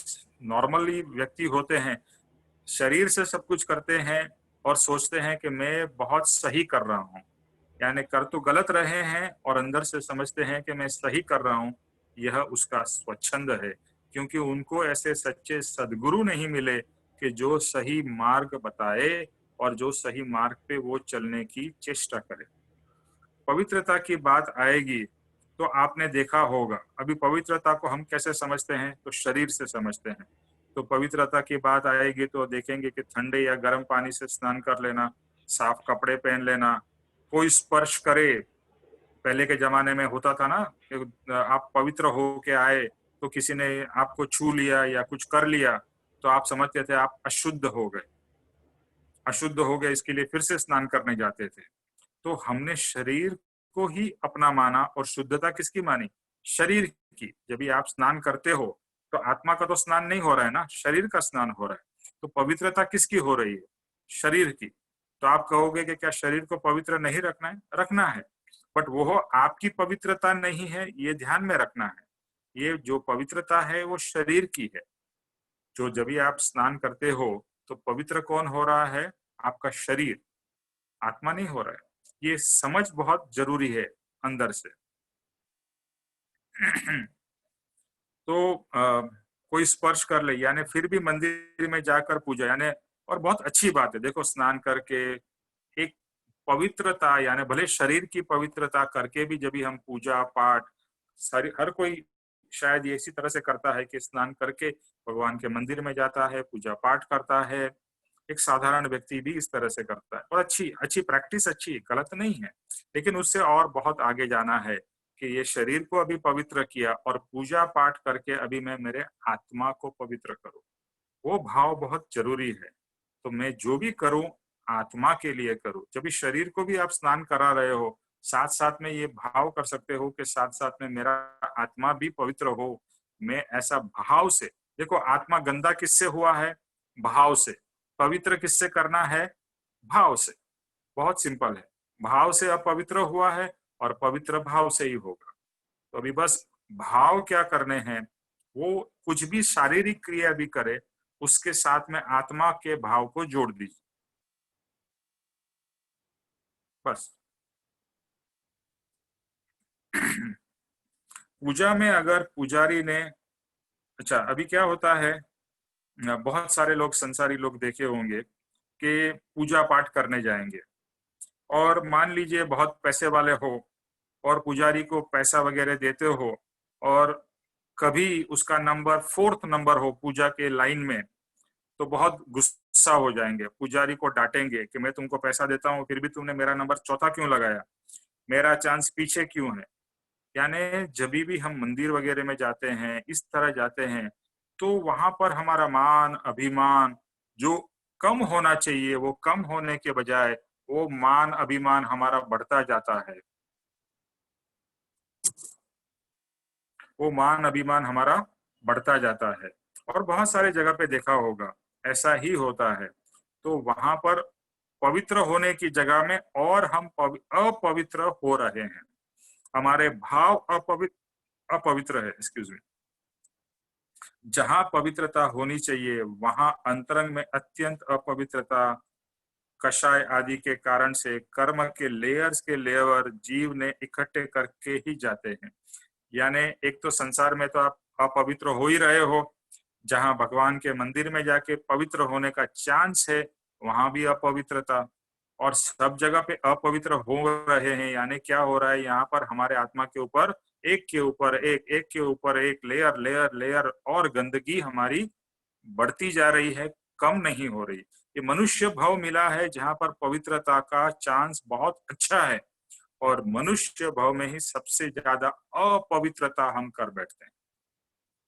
नॉर्मली व्यक्ति होते हैं, शरीर से सब कुछ करते हैं और सोचते हैं कि मैं बहुत सही कर रहा हूँ, यानी कर तो गलत रहे हैं और अंदर से समझते हैं कि मैं सही कर रहा हूँ। यह उसका स्वच्छंद है, क्योंकि उनको ऐसे सच्चे सद्गुरु नहीं मिले कि जो सही मार्ग बताए और जो सही मार्ग पे वो चलने की चेष्टा करे। पवित्रता की बात आएगी तो आपने देखा होगा, अभी पवित्रता को हम कैसे समझते हैं, तो शरीर से समझते हैं। तो पवित्रता की बात आएगी तो देखेंगे कि ठंडे या गर्म पानी से स्नान कर लेना, साफ कपड़े पहन लेना, कोई स्पर्श करे। पहले के जमाने में होता था ना कि आप पवित्र होके आए तो किसी ने आपको छू लिया या कुछ कर लिया तो आप समझते थे आप अशुद्ध हो गए। अशुद्ध हो गए, इसके लिए फिर से स्नान करने जाते थे। तो हमने शरीर को ही अपना माना और शुद्धता किसकी मानी? शरीर की। जब भी आप स्नान करते हो तो आत्मा का तो स्नान नहीं हो रहा है ना, शरीर का स्नान हो रहा है। तो पवित्रता किसकी हो रही है? शरीर की। तो आप कहोगे कि क्या शरीर को पवित्र नहीं रखना है? रखना है, बट वो आपकी पवित्रता नहीं है, ये ध्यान में रखना है। ये जो पवित्रता है वो शरीर की है। जो जब भी आप स्नान करते हो तो पवित्र कौन हो रहा है? आपका शरीर, आत्मा नहीं हो रहा है। ये समझ बहुत जरूरी है अंदर से। तो कोई स्पर्श कर ले, यानी फिर भी मंदिर में जाकर पूजा, यानी और बहुत अच्छी बात है। देखो, स्नान करके एक पवित्रता, यानी भले शरीर की पवित्रता करके भी जब भी हम पूजा पाठ, सारी हर कोई शायद ये इसी तरह से करता है कि स्नान करके भगवान के मंदिर में जाता है, पूजा पाठ करता है। एक साधारण व्यक्ति भी इस तरह से करता है और अच्छी अच्छी प्रैक्टिस, अच्छी, गलत नहीं है। लेकिन उससे और बहुत आगे जाना है कि ये शरीर को अभी पवित्र किया और पूजा पाठ करके अभी मैं मेरे आत्मा को पवित्र करूं। वो भाव बहुत जरूरी है। तो मैं जो भी करूं आत्मा के लिए करूं। जब भी शरीर को भी आप स्नान करा रहे हो, साथ साथ में ये भाव कर सकते हो कि साथ साथ में मेरा आत्मा भी पवित्र हो। मैं ऐसा भाव से, देखो आत्मा गंदा किससे हुआ है? भाव से। पवित्र किससे करना है? भाव से। बहुत सिंपल है। भाव से अपवित्र हुआ है और पवित्र भाव से ही होगा। तो अभी बस भाव क्या करने हैं, वो कुछ भी शारीरिक क्रिया भी करे उसके साथ में आत्मा के भाव को जोड़ दीजिए, बस। पूजा में अगर पुजारी ने, अच्छा अभी क्या होता है, बहुत सारे लोग, संसारी लोग देखे होंगे कि पूजा पाठ करने जाएंगे और मान लीजिए बहुत पैसे वाले हो और पुजारी को पैसा वगैरह देते हो और कभी उसका नंबर 4th नंबर हो पूजा के लाइन में, तो बहुत गुस्सा हो जाएंगे, पुजारी को डांटेंगे कि मैं तुमको पैसा देता हूँ फिर भी तुमने मेरा नंबर चौथा क्यों लगाया, मेरा चांस पीछे क्यों है। यानी जब भी हम मंदिर वगैरह में जाते हैं, इस तरह जाते हैं, तो वहां पर हमारा मान अभिमान जो कम होना चाहिए वो कम होने के बजाय वो मान अभिमान हमारा बढ़ता जाता है। वो मान अभिमान हमारा बढ़ता जाता है और बहुत सारे जगह पे देखा होगा ऐसा ही होता है। तो वहां पर पवित्र होने की जगह में और हम अपवित्र हो रहे हैं। हमारे भाव अपवित्र है, एक्सक्यूज मी। जहां पवित्रता होनी चाहिए वहां अंतरंग में अत्यंत अपवित्रता, कषाय आदि के कारण से कर्म के लेयर्स के लेयर जीव ने इकट्ठे करके ही जाते हैं। यानी एक तो संसार में तो आप अपवित्र हो ही रहे हो, जहां भगवान के मंदिर में जाके पवित्र होने का चांस है वहां भी अपवित्रता, और सब जगह पे अपवित्र हो रहे हैं। यानी क्या हो रहा है, यहाँ पर हमारे आत्मा के ऊपर एक के ऊपर एक, एक के ऊपर एक लेयर लेयर लेयर और गंदगी हमारी बढ़ती जा रही है, कम नहीं हो रही। ये मनुष्य भाव मिला है जहां पर पवित्रता का चांस बहुत अच्छा है और मनुष्य भाव में ही सबसे ज्यादा अपवित्रता हम कर बैठते हैं।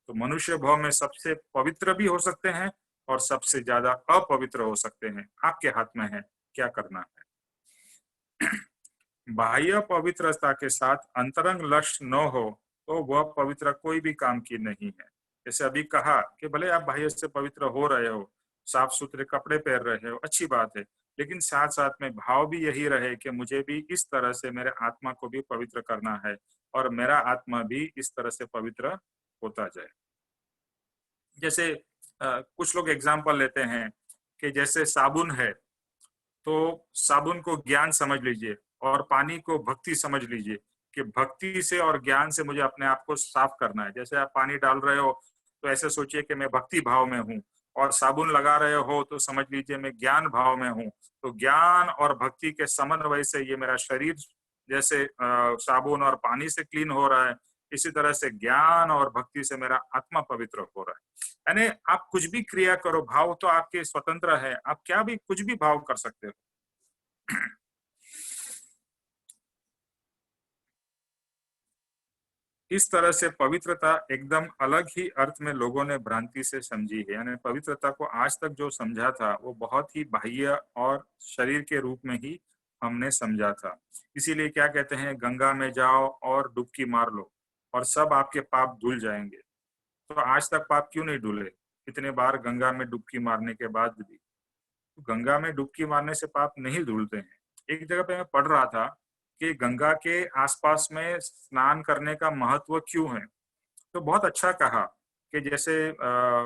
तो मनुष्य भाव में सबसे पवित्र भी हो सकते हैं और सबसे ज्यादा अपवित्र हो सकते हैं। आपके हाथ में है क्या करना है। बाह्य पवित्रता के साथ अंतरंग लक्ष्य न हो तो वह पवित्र कोई भी काम की नहीं है। जैसे अभी कहा कि भले आप बाह्य से पवित्र हो रहे हो साफ सुथरे कपड़े पहन रहे हो, अच्छी बात है, लेकिन साथ साथ में भाव भी यही रहे कि मुझे भी इस तरह से मेरे आत्मा को भी पवित्र करना है और मेरा आत्मा भी इस तरह से पवित्र होता जाए। जैसे कुछ लोग एग्जाम्पल लेते हैं कि जैसे साबुन है, तो साबुन को ज्ञान समझ लीजिए और पानी को भक्ति समझ लीजिए कि भक्ति से और ज्ञान से मुझे अपने आप को साफ करना है। जैसे आप पानी डाल रहे हो तो ऐसे सोचिए कि मैं भक्ति भाव में हूँ, और साबुन लगा रहे हो तो समझ लीजिए मैं ज्ञान भाव में हूँ। तो ज्ञान और भक्ति के समन्वय से ये मेरा शरीर जैसे साबुन और पानी से क्लीन हो रहा है, इसी तरह से ज्ञान और भक्ति से मेरा आत्मा पवित्र हो रहा है। यानी आप कुछ भी क्रिया करो, भाव तो आपके स्वतंत्र है, आप क्या भी कुछ भी भाव कर सकते हो। इस तरह से पवित्रता एकदम अलग ही अर्थ में लोगों ने भ्रांति से समझी है। यानी पवित्रता को आज तक जो समझा था वो बहुत ही बाह्य और शरीर के रूप में ही हमने समझा था। इसीलिए क्या कहते हैं, गंगा में जाओ और डुबकी मार लो और सब आपके पाप धुल जाएंगे। तो आज तक पाप क्यों नहीं धुले इतने बार गंगा में डुबकी मारने के बाद भी? तो गंगा में डुबकी मारने से पाप नहीं धुलते हैं। एक जगह पे मैं पढ़ रहा था कि गंगा के आसपास में स्नान करने का महत्व क्यों है, तो बहुत अच्छा कहा कि जैसे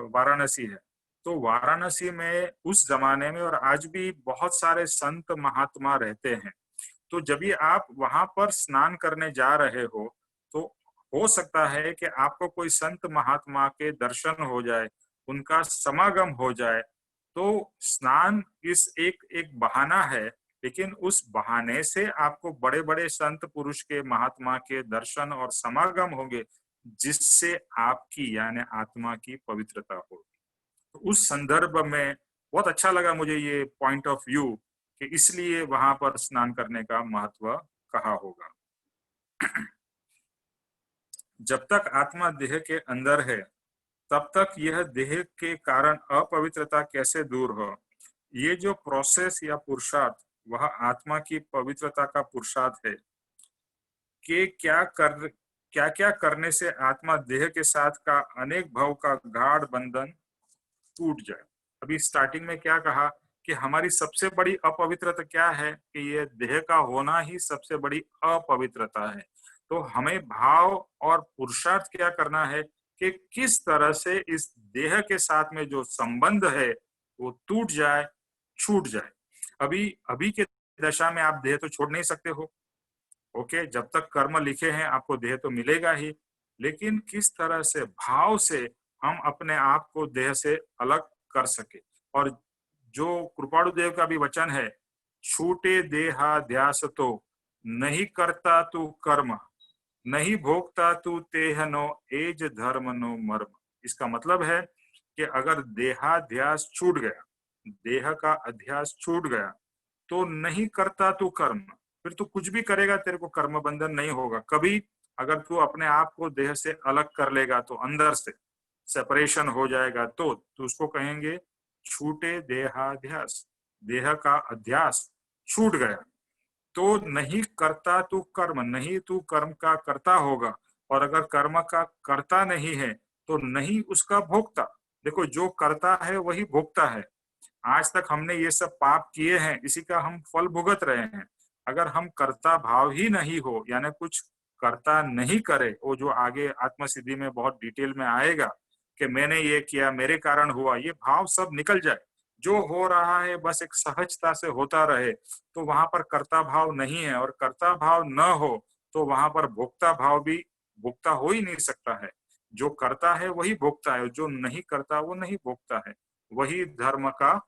वाराणसी है, तो वाराणसी में उस जमाने में और आज भी बहुत सारे संत महात्मा रहते हैं। तो जब भी आप वहां पर स्नान करने जा रहे हो तो हो सकता है कि आपको कोई संत महात्मा के दर्शन हो जाए, उनका समागम हो जाए। तो स्नान इस एक एक बहाना है, लेकिन उस बहाने से आपको बड़े बड़े संत पुरुष के महात्मा के दर्शन और समागम होंगे, जिससे आपकी यानी आत्मा की पवित्रता होगी। तो उस संदर्भ में बहुत अच्छा लगा मुझे ये पॉइंट ऑफ व्यू कि इसलिए वहां पर स्नान करने का महत्व कहा होगा। जब तक आत्मा देह के अंदर है तब तक यह देह के कारण अपवित्रता कैसे दूर हो, ये जो प्रोसेस या पुरुषार्थ वह आत्मा की पवित्रता का पुरुषार्थ है कि क्या क्या करने से आत्मा देह के साथ का अनेक भाव का गाढ़ बंधन टूट जाए। अभी स्टार्टिंग में क्या कहा कि हमारी सबसे बड़ी अपवित्रता क्या है, कि ये देह का होना ही सबसे बड़ी अपवित्रता है। तो हमें भाव और पुरुषार्थ क्या करना है कि किस तरह से इस देह के साथ में जो संबंध है वो टूट जाए, छूट जाए। अभी अभी के दशा में आप देह तो छोड़ नहीं सकते हो, ओके, जब तक कर्म लिखे हैं आपको देह तो मिलेगा ही, लेकिन किस तरह से भाव से हम अपने आप को देह से अलग कर सके। और जो कृपाणु देव का भी वचन है, छूटे देहाध्यास तो नहीं करता तू कर्म, नहीं भोगता तू तेहनो एज धर्म नो मर्म। इसका मतलब है कि अगर देहाध्यास छूट गया, देह का अध्यास छूट गया, तो नहीं करता तू कर्म, फिर तू कुछ भी करेगा तेरे को कर्म बंधन नहीं होगा कभी। अगर तू अपने आप को देह से अलग कर लेगा तो अंदर से सेपरेशन हो जाएगा, तो तू उसको कहेंगे छूटे देहाध्यास, देह का अध्यास छूट गया। तो नहीं करता तू कर्म, नहीं तू कर्म का करता होगा, और अगर कर्म का करता नहीं है तो नहीं उसका भोगता। देखो, जो करता है वही भोगता है। आज तक हमने ये सब पाप किए हैं, इसी का हम फल भुगत रहे हैं। अगर हम कर्ता भाव ही नहीं हो, यानी कुछ कर्ता नहीं करे, वो जो आगे आत्मसिद्धि में बहुत डिटेल में आएगा कि मैंने ये किया, मेरे कारण हुआ, ये भाव सब निकल जाए, जो हो रहा है बस एक सहजता से होता रहे, तो वहां पर कर्ता भाव नहीं है। और कर्ता भाव न हो तो वहां पर भोक्ता भाव भी भोक्ता हो ही नहीं सकता है। जो करता है वही भोक्ता है, जो नहीं करता वो नहीं भोक्ता है। वही धर्म का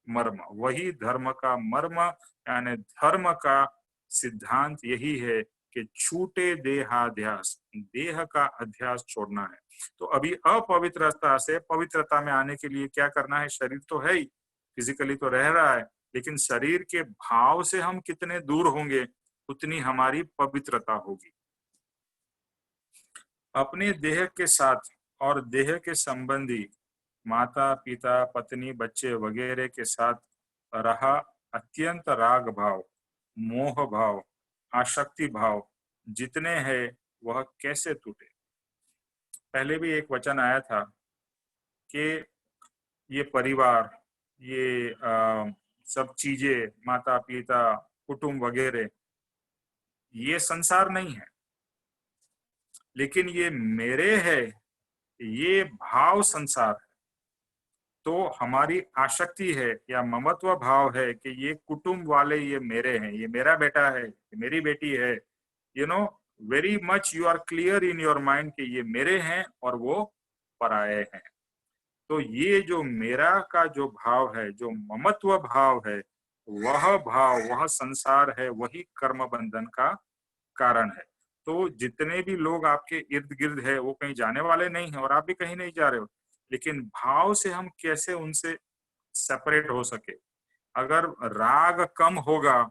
मर्म, वही धर्म का मर्म, यानी धर्म का सिद्धांत यही है कि छूटे देहाध्यास, देह का अध्यास छोड़ना है। तो अभी अपवित्रता से पवित्रता में आने के लिए क्या करना है? शरीर तो है ही, फिजिकली तो रह रहा है, लेकिन शरीर के भाव से हम कितने दूर होंगे उतनी हमारी पवित्रता होगी। अपने देह के साथ और देह के संबंधी माता पिता पत्नी बच्चे वगैरह के साथ रहा अत्यंत राग भाव, मोह भाव, आसक्ति भाव जितने हैं वह कैसे टूटे। पहले भी एक वचन आया था कि ये परिवार, ये सब चीजें, माता पिता, कुटुंब वगैरह, ये संसार नहीं है, लेकिन ये मेरे है, ये भाव संसार है। तो हमारी आसक्ति है या ममत्व भाव है कि ये कुटुंब वाले ये मेरे हैं, ये मेरा बेटा है, ये मेरी बेटी है, you know, very much you are clear in your mind कि ये मेरे हैं और वो पराये हैं। तो ये जो मेरा का जो भाव है, जो ममत्व भाव है, वह भाव, वह संसार है, वही कर्म बंधन का कारण है। तो जितने भी लोग आपके इर्द गिर्द है वो कहीं जाने वाले नहीं है और आप भी कहीं नहीं जा रहे हो, लेकिन भाव से हम कैसे उनसे सेपरेट हो सके। अगर राग कम होगा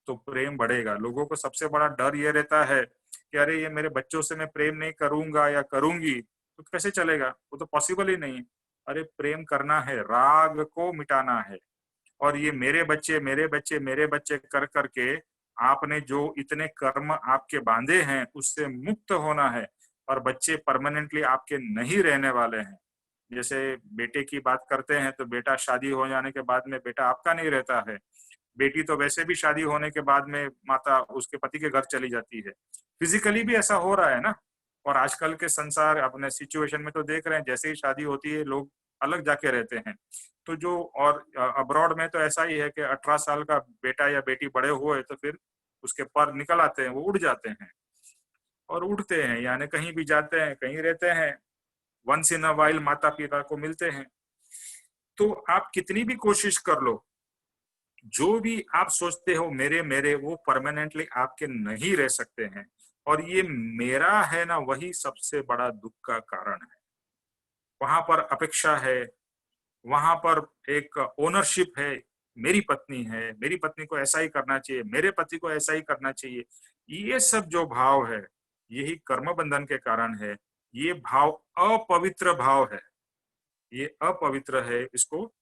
तो प्रेम बढ़ेगा। लोगों को सबसे बड़ा डर ये रहता है कि अरे ये मेरे बच्चों से मैं प्रेम नहीं करूंगा या करूंगी तो कैसे चलेगा, वो तो पॉसिबल ही नहीं। अरे प्रेम करना है, राग को मिटाना है। और ये मेरे बच्चे मेरे बच्चे मेरे बच्चे कर करके आपने जो इतने कर्म आपके बांधे हैं उससे मुक्त होना है। और बच्चे परमानेंटली आपके नहीं रहने वाले हैं। जैसे बेटे की बात करते हैं तो बेटा शादी हो जाने के बाद में बेटा आपका नहीं रहता है। बेटी तो वैसे भी शादी होने के बाद में माता उसके पति के घर चली जाती है। फिजिकली भी ऐसा हो रहा है ना। और आजकल के संसार अपने सिचुएशन में तो देख रहे हैं, जैसे ही शादी होती है लोग अलग जाके रहते हैं। तो जो और अब्रॉड में तो ऐसा ही है कि 18 साल का बेटा या बेटी बड़े हुए तो फिर उसके पर निकल आते हैं, वो उड़ जाते हैं और उठते हैं, यानी कहीं भी जाते हैं, कहीं रहते हैं, वंस इन अ वाइल माता पिता को मिलते हैं। तो आप कितनी भी कोशिश कर लो, जो भी आप सोचते हो मेरे मेरे, वो परमानेंटली आपके नहीं रह सकते हैं। और ये मेरा है ना, वही सबसे बड़ा दुख का कारण है। वहां पर अपेक्षा है, वहां पर एक ओनरशिप है। मेरी पत्नी है, मेरी पत्नी को ऐसा ही करना चाहिए, मेरे पति को ऐसा ही करना चाहिए। ये सब जो भाव है, यही कर्म बंधन के कारण है। ये भाव अपवित्र भाव है, ये अपवित्र है, इसको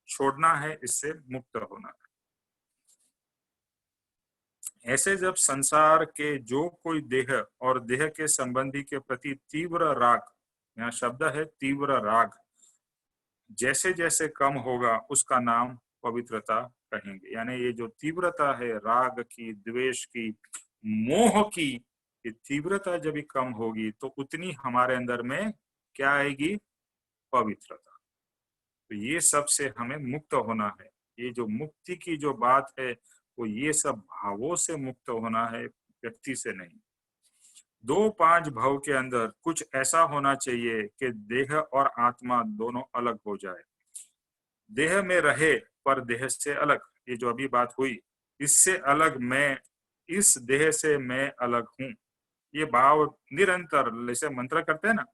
छोड़ना है, इससे मुक्त होना है। ऐसे जब संसार के जो कोई देह और देह के संबंधी के प्रति तीव्र राग, यहाँ शब्द है तीव्र राग, जैसे जैसे कम होगा उसका नाम पवित्रता कहेंगे। यानी ये जो तीव्रता है राग की, द्वेष की, मोह की, ये तीव्रता जब भी कम होगी तो उतनी हमारे अंदर में क्या आएगी, पवित्रता। तो ये सब से हमें मुक्त होना है। ये जो मुक्ति की जो बात है वो ये सब भावों से मुक्त होना है, व्यक्ति से नहीं। 2-5 भाव के अंदर कुछ ऐसा होना चाहिए कि देह और आत्मा दोनों अलग हो जाए। देह में रहे पर देह से अलग, ये जो अभी बात हुई, इससे अलग मैं, इस देह से मैं अलग हूं। ये भाव निरंतर, जैसे मंत्र करते हैं ना,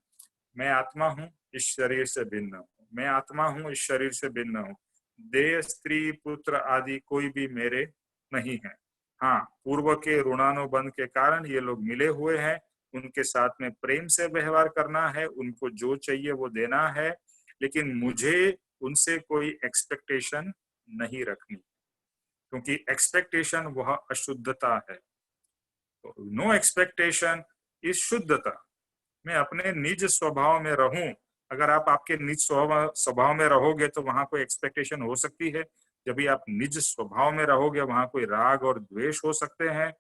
मैं आत्मा हूं, इस शरीर से भिन्न हूं, मैं आत्मा हूं, इस शरीर से भिन्न हूं। देह, स्त्री, पुत्र आदि कोई भी मेरे नहीं है। हाँ, पूर्व के ऋणानुबंध के कारण ये लोग मिले हुए हैं, उनके साथ में प्रेम से व्यवहार करना है, उनको जो चाहिए वो देना है, लेकिन मुझे उनसे कोई एक्सपेक्टेशन नहीं रखनी, क्योंकि एक्सपेक्टेशन वह अशुद्धता है। तो नो एक्सपेक्टेशन इज शुद्धता। मैं अपने निज स्वभाव में रहूं। अगर आप आपके निज स्वभाव में रहोगे तो वहां कोई एक्सपेक्टेशन हो सकती है। जब भी आप निज स्वभाव में रहोगे वहां कोई राग और द्वेष हो सकते हैं,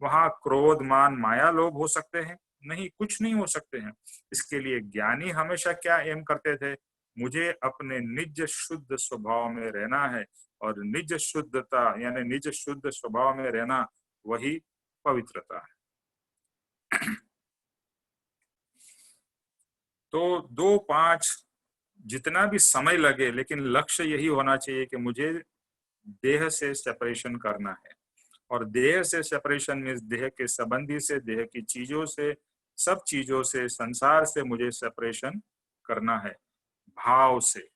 वहां क्रोध मान माया लोभ हो सकते हैं, नहीं, कुछ नहीं हो सकते हैं। इसके लिए ज्ञानी हमेशा क्या एम करते थे, मुझे अपने निज शुद्ध स्वभाव में रहना है। और निज शुद्धता यानी निज शुद्ध स्वभाव में रहना वही पवित्रता है। तो 2-5 जितना भी समय लगे, लेकिन लक्ष्य यही होना चाहिए कि मुझे देह से सेपरेशन करना है। और देह से सेपरेशन मीन्स देह के संबंधी से, देह की चीजों से, सब चीजों से, संसार से मुझे सेपरेशन करना है भाव से।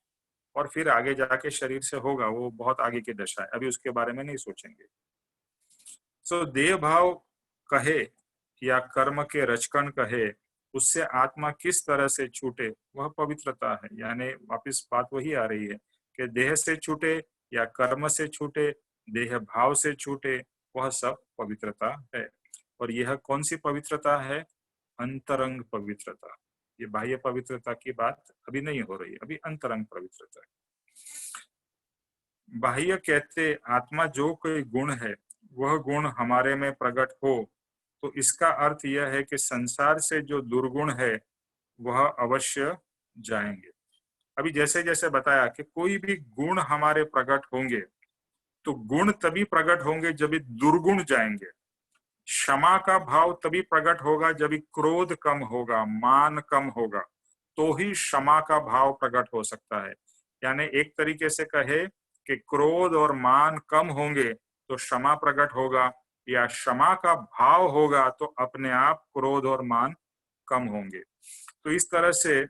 और फिर आगे जाके शरीर से होगा, वो बहुत आगे की दशा है, अभी उसके बारे में नहीं सोचेंगे। सो देह भाव कहे या कर्म के रचकन कहे, उससे आत्मा किस तरह से छूटे वह पवित्रता है। यानी वापिस बात वही आ रही है कि देह से छूटे या कर्म से छूटे, देह भाव से छूटे, वह सब पवित्रता है। और यह कौन सी पवित्रता है, अंतरंग पवित्रता। ये बाह्य पवित्रता की बात अभी नहीं हो रही है, अभी अंतरंग पवित्रता है। बाह्य कहते आत्मा जो कोई गुण है वह गुण हमारे में प्रकट हो, तो इसका अर्थ यह है कि संसार से जो दुर्गुण है वह अवश्य जाएंगे। अभी जैसे जैसे बताया कि कोई भी गुण हमारे प्रकट होंगे, तो गुण तभी प्रकट होंगे जब ये दुर्गुण जाएंगे। क्षमा का भाव तभी प्रकट होगा जब क्रोध कम होगा, मान कम होगा, तो ही क्षमा का भाव प्रकट हो सकता है। यानी एक तरीके से कहे कि क्रोध और मान कम होंगे तो क्षमा प्रकट होगा, या क्षमा का भाव होगा तो अपने आप क्रोध और मान कम होंगे। तो इस तरह से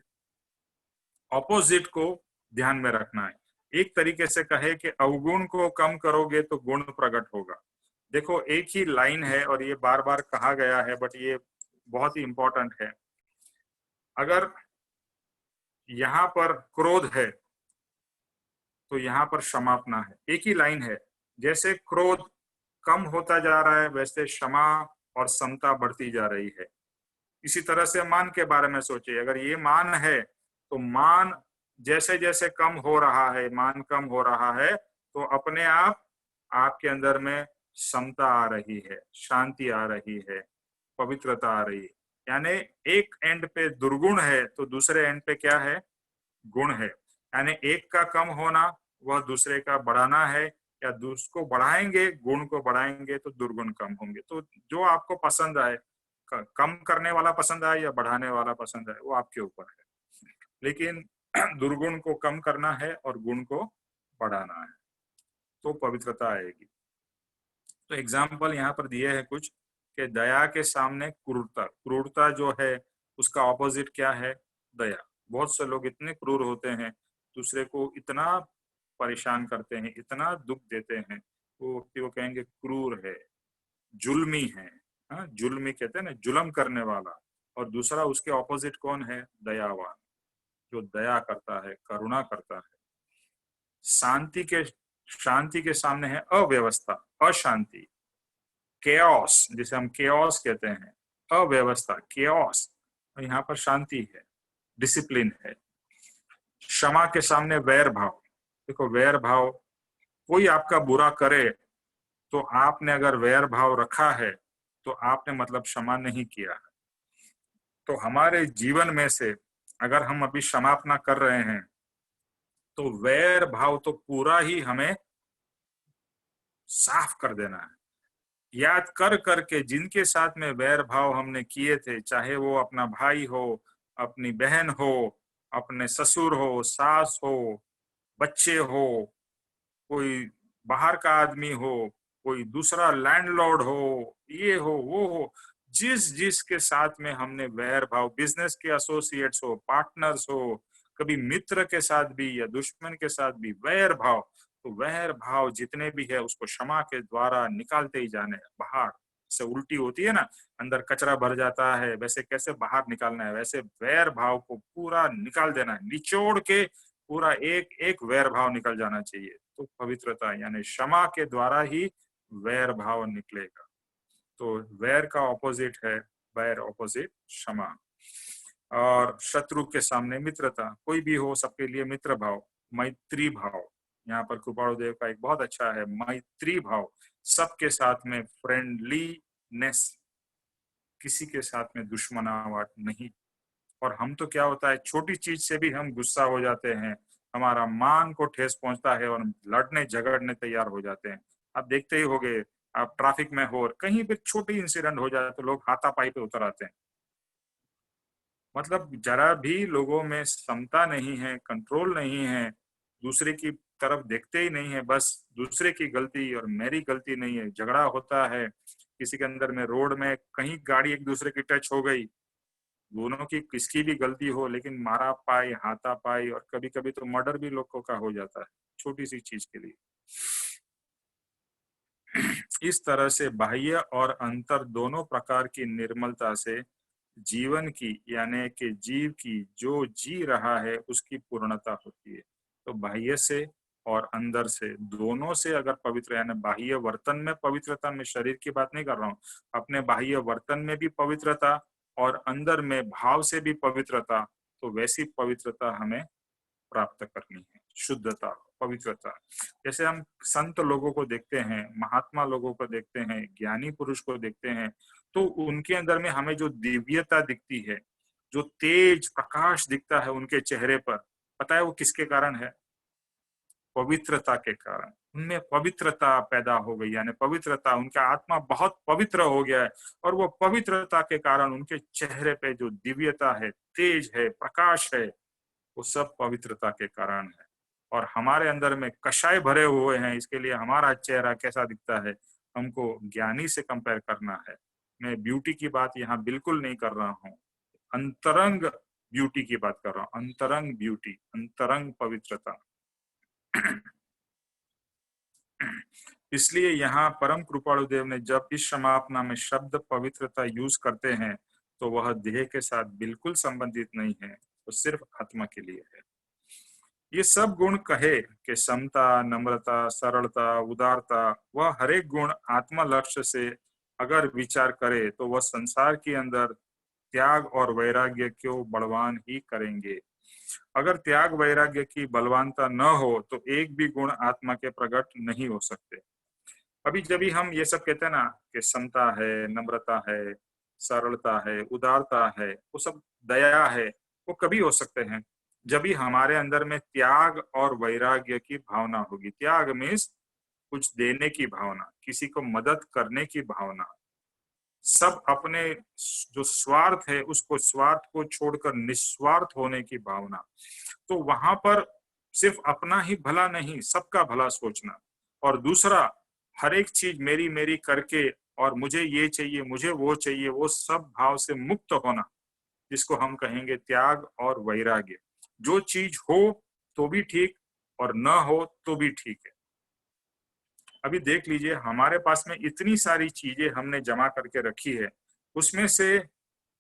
ऑपोजिट को ध्यान में रखना है। एक तरीके से कहे कि अवगुण को कम करोगे तो गुण प्रकट होगा। देखो एक ही लाइन है और ये बार बार कहा गया है, बट ये बहुत ही इंपॉर्टेंट है। अगर यहाँ पर क्रोध है तो यहाँ पर क्षमापना है। एक ही लाइन है। जैसे क्रोध कम होता जा रहा है वैसे क्षमा और समता बढ़ती जा रही है। इसी तरह से मान के बारे में सोचिए। अगर ये मान है तो मान जैसे जैसे कम हो रहा है, मान कम हो रहा है, तो अपने आप आपके अंदर में समता आ रही है, शांति आ रही है, पवित्रता आ रही है। यानी एक एंड पे दुर्गुण है तो दूसरे एंड पे क्या है? गुण है। यानी एक का कम होना वह दूसरे का बढ़ाना है, या दूसरे को बढ़ाएंगे, गुण को बढ़ाएंगे तो दुर्गुण कम होंगे। तो जो आपको पसंद आए, कम करने वाला पसंद आए या बढ़ाने वाला पसंद आए, वो आपके ऊपर है। लेकिन दुर्गुण को कम करना है और गुण को बढ़ाना है, तो पवित्रता आएगी। तो एग्जाम्पल यहाँ पर दिए हैं कुछ कि दया के सामने क्रूरता। क्रूरता जो है उसका ऑपोजिट क्या है? दया। बहुत से लोग इतने क्रूर होते हैं, दूसरे को इतना परेशान करते हैं, इतना दुख देते हैं, वो कहेंगे क्रूर है, जुल्मी है। हाँ, जुल्मी कहते हैं ना, जुल्म करने वाला। और दूसरा उसके ऑपोजिट कौन है? दयावान, जो दया करता है, करुणा करता है। शांति के सामने है अव्यवस्था, अशांति, केओस, जिसे हम केओस कहते हैं, अव्यवस्था, केओस। और यहाँ पर शांति है, डिसिप्लिन है। क्षमा के सामने वैर भाव। देखो वैर भाव, कोई आपका बुरा करे तो आपने अगर वैर भाव रखा है तो आपने मतलब क्षमा नहीं किया है। तो हमारे जीवन में से अगर हम अभी क्षमापना कर रहे हैं तो वैर भाव तो पूरा ही हमें साफ कर देना है। याद कर करके जिनके साथ में वैर भाव हमने किए थे, चाहे वो अपना भाई हो, अपनी बहन हो, अपने ससुर हो, सास हो, बच्चे हो, कोई बाहर का आदमी हो, कोई दूसरा लैंडलॉर्ड हो, ये हो वो हो, जिस जिसके साथ में हमने वैर भाव, बिजनेस के एसोसिएट्स हो, पार्टनर्स हो, कभी मित्र के साथ भी या दुश्मन के साथ भी वैर भाव, तो वैर भाव जितने भी है उसको क्षमा के द्वारा निकालते ही जाने हैं बाहर। से उल्टी होती है ना, अंदर कचरा भर जाता है, वैसे कैसे बाहर निकालना है, वैसे वैर भाव को पूरा निकाल देना है, निचोड़ के पूरा एक एक वैर भाव निकल जाना चाहिए। तो पवित्रता यानी क्षमा के द्वारा ही वैर भाव निकलेगा। तो वैर का ऑपोजिट है वैर, ऑपोजिट क्षमा। और शत्रु के सामने मित्रता, कोई भी हो सबके लिए मित्र भाव, मैत्री भाव। यहाँ पर कृपाणु देव का एक बहुत अच्छा है, मैत्री भाव, सबके साथ में फ्रेंडलीनेस, किसी के साथ में दुश्मनावट नहीं। और हम तो क्या होता है, छोटी चीज से भी हम गुस्सा हो जाते हैं, हमारा मान को ठेस पहुंचता है और लड़ने झगड़ने तैयार हो जाते हैं। आप देखते ही होंगे, आप ट्रैफिक में हो और कहीं भी छोटी इंसिडेंट हो जाए तो लोग हाथापाई पे उतर आते हैं। मतलब जरा भी लोगों में समता नहीं है, कंट्रोल नहीं है, दूसरे की तरफ देखते ही नहीं है, बस दूसरे की गलती और मेरी गलती नहीं है। झगड़ा होता है किसी के अंदर में, रोड में कहीं गाड़ी एक दूसरे की टच हो गई, दोनों की किसकी भी गलती हो, लेकिन मारा पाई, हाथा पाई, और कभी कभी तो मर्डर भी लोगों का हो जाता है छोटी सी चीज के लिए। इस तरह से बाह्य और अंतर दोनों प्रकार की निर्मलता से जीवन की, यानी कि जीव की जो जी रहा है उसकी पूर्णता होती है। तो बाह्य से और अंदर से, दोनों से अगर पवित्र, यानी बाह्य वर्तन में पवित्रता, में शरीर की बात नहीं कर रहा हूँ, अपने बाह्य वर्तन में भी पवित्रता और अंदर में भाव से भी पवित्रता, तो वैसी पवित्रता हमें प्राप्त करनी है, शुद्धता। पवित्रता। जैसे हम संत लोगों को देखते हैं, महात्मा लोगों को देखते हैं, ज्ञानी पुरुष को देखते हैं, तो उनके अंदर में हमें जो दिव्यता दिखती है, जो तेज प्रकाश दिखता है उनके चेहरे पर, पता है वो किसके कारण है? पवित्रता के कारण। उनमें पवित्रता पैदा हो गई, यानी पवित्रता, उनका आत्मा बहुत पवित्र हो गया है और वो पवित्रता के कारण उनके चेहरे पे जो दिव्यता है, तेज है, प्रकाश है, वो सब पवित्रता के कारण है। और हमारे अंदर में कषाय भरे हुए हैं, इसके लिए हमारा चेहरा कैसा दिखता है, हमको ज्ञानी से कंपेयर करना है। मैं ब्यूटी की बात यहाँ बिल्कुल नहीं कर रहा हूँ, अंतरंग ब्यूटी की बात कर रहा हूँ, अंतरंग ब्यूटी, अंतरंग पवित्रता। इसलिए यहाँ परम कृपालु देव ने जब इस समापना में शब्द पवित्रता यूज करते हैं तो वह देह के साथ बिल्कुल संबंधित नहीं है, वो सिर्फ आत्मा के लिए है। ये सब गुण कहे कि समता, नम्रता, सरलता, उदारता, वह हर एक गुण आत्मा लक्ष्य से अगर विचार करे तो वह संसार के अंदर त्याग और वैराग्य को बलवान ही करेंगे। अगर त्याग वैराग्य की बलवानता न हो तो एक भी गुण आत्मा के प्रकट नहीं हो सकते। अभी जब भी हम ये सब कहते हैं ना कि समता है, नम्रता है, सरलता है, उदारता है, वो सब दया है, वो कभी हो सकते हैं जब भी हमारे अंदर में त्याग और वैराग्य की भावना होगी। त्याग मीन्स कुछ देने की भावना, किसी को मदद करने की भावना, सब अपने जो स्वार्थ है उसको, स्वार्थ को छोड़कर निस्वार्थ होने की भावना। तो वहां पर सिर्फ अपना ही भला नहीं, सबका भला सोचना। और दूसरा, हर एक चीज मेरी मेरी करके और मुझे ये चाहिए, मुझे वो चाहिए, वो सब भाव से मुक्त होना, जिसको हम कहेंगे त्याग और वैराग्य। जो चीज हो तो भी ठीक और न हो तो भी ठीक है। अभी देख लीजिए, हमारे पास में इतनी सारी चीजें हमने जमा करके रखी है, उसमें से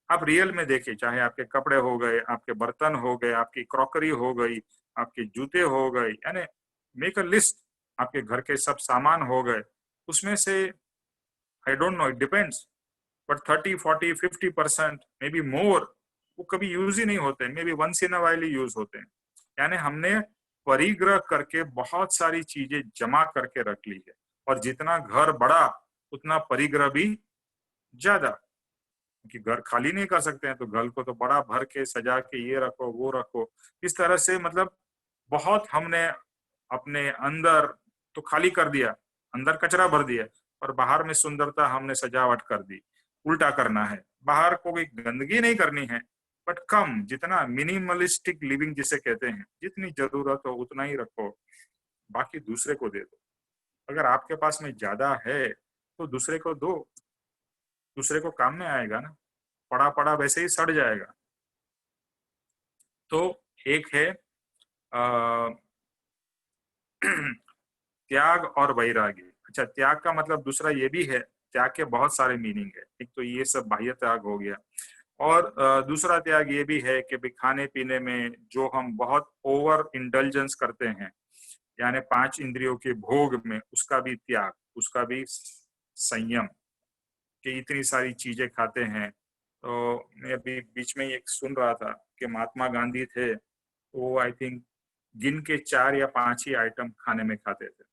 आप रियल में देखिए, चाहे आपके कपड़े हो गए, आपके बर्तन हो गए, आपकी क्रॉकरी हो गई, आपके जूते हो गए, यानी मेक अ लिस्ट, आपके घर के सब सामान हो गए, उसमें से I don't know, it depends, but 30, 40, 50% maybe more वो कभी यूज ही नहीं होते, maybe once in a while ही यूज होते हैं। यानी हमने परिग्रह करके बहुत सारी चीजें जमा करके रख ली है, और जितना घर बड़ा उतना परिग्रह भी ज्यादा, कि घर खाली नहीं कर सकते हैं तो घर को तो बड़ा भर के सजा के ये रखो वो रखो, इस तरह से मतलब बहुत हमने अपने अंदर तो खाली कर दिया, अंदर कचरा भर दिया, और बाहर में सुंदरता हमने सजावट कर दी। उल्टा करना है, बाहर को भी गंदगी नहीं करनी है, बट कम, जितना मिनिमलिस्टिक लिविंग जिसे कहते हैं, जितनी जरूरत हो उतना ही रखो, बाकी दूसरे को दे दो। अगर आपके पास में ज्यादा है तो दूसरे को दो, दूसरे को काम में आएगा ना, पड़ा पड़ा वैसे ही सड़ जाएगा। तो एक है त्याग और वैराग्य। अच्छा, त्याग का मतलब दूसरा ये भी है, त्याग के बहुत सारे मीनिंग है। एक तो ये सब बाह्य त्याग हो गया, और दूसरा त्याग ये भी है कि भी खाने पीने में जो हम बहुत ओवर इंडल्जेंस करते हैं, यानी 5 इंद्रियों के भोग में, उसका भी त्याग, उसका भी संयम, कि इतनी सारी चीजें खाते हैं। तो मैं अभी बीच में एक सुन रहा था कि महात्मा गांधी थे, वो आई थिंक गिन के 4 या 5 ही आइटम खाने में खाते थे,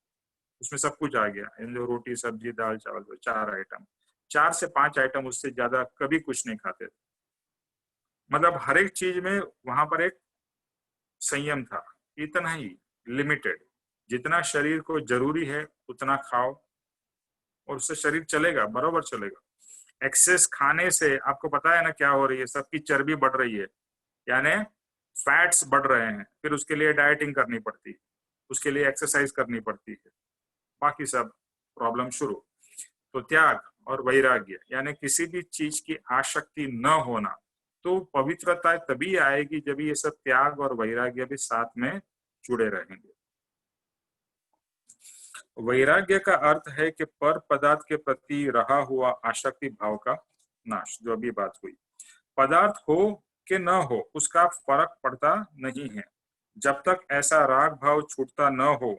उसमें सब कुछ आ गया, जो रोटी सब्जी दाल चावल, तो 4 आइटम, 4 से 5 आइटम, उससे ज्यादा कभी कुछ नहीं खाते थे। मतलब हर एक चीज में वहां पर एक संयम था, इतना ही लिमिटेड, जितना शरीर को जरूरी है उतना खाओ, और उससे शरीर चलेगा, बरोबर चलेगा। एक्सेस खाने से आपको पता है ना क्या हो रही है, सबकी चर्बी बढ़ रही है, यानी फैट्स बढ़ रहे हैं, फिर उसके लिए डाइटिंग करनी पड़ती है, उसके लिए एक्सरसाइज करनी पड़ती है, बाकी सब प्रॉब्लम शुरू। तो त्याग और वैराग्य, यानी किसी भी चीज की आसक्ति न होना, तो पवित्रता तभी आएगी जब ये सब त्याग और वैराग्य भी साथ में जुड़े रहेंगे। वैराग्य का अर्थ है कि पर पदार्थ के प्रति रहा हुआ आसक्ति भाव का नाश। जो अभी बात हुई, पदार्थ हो कि न हो उसका फर्क पड़ता नहीं है, जब तक ऐसा राग भाव छूटता न हो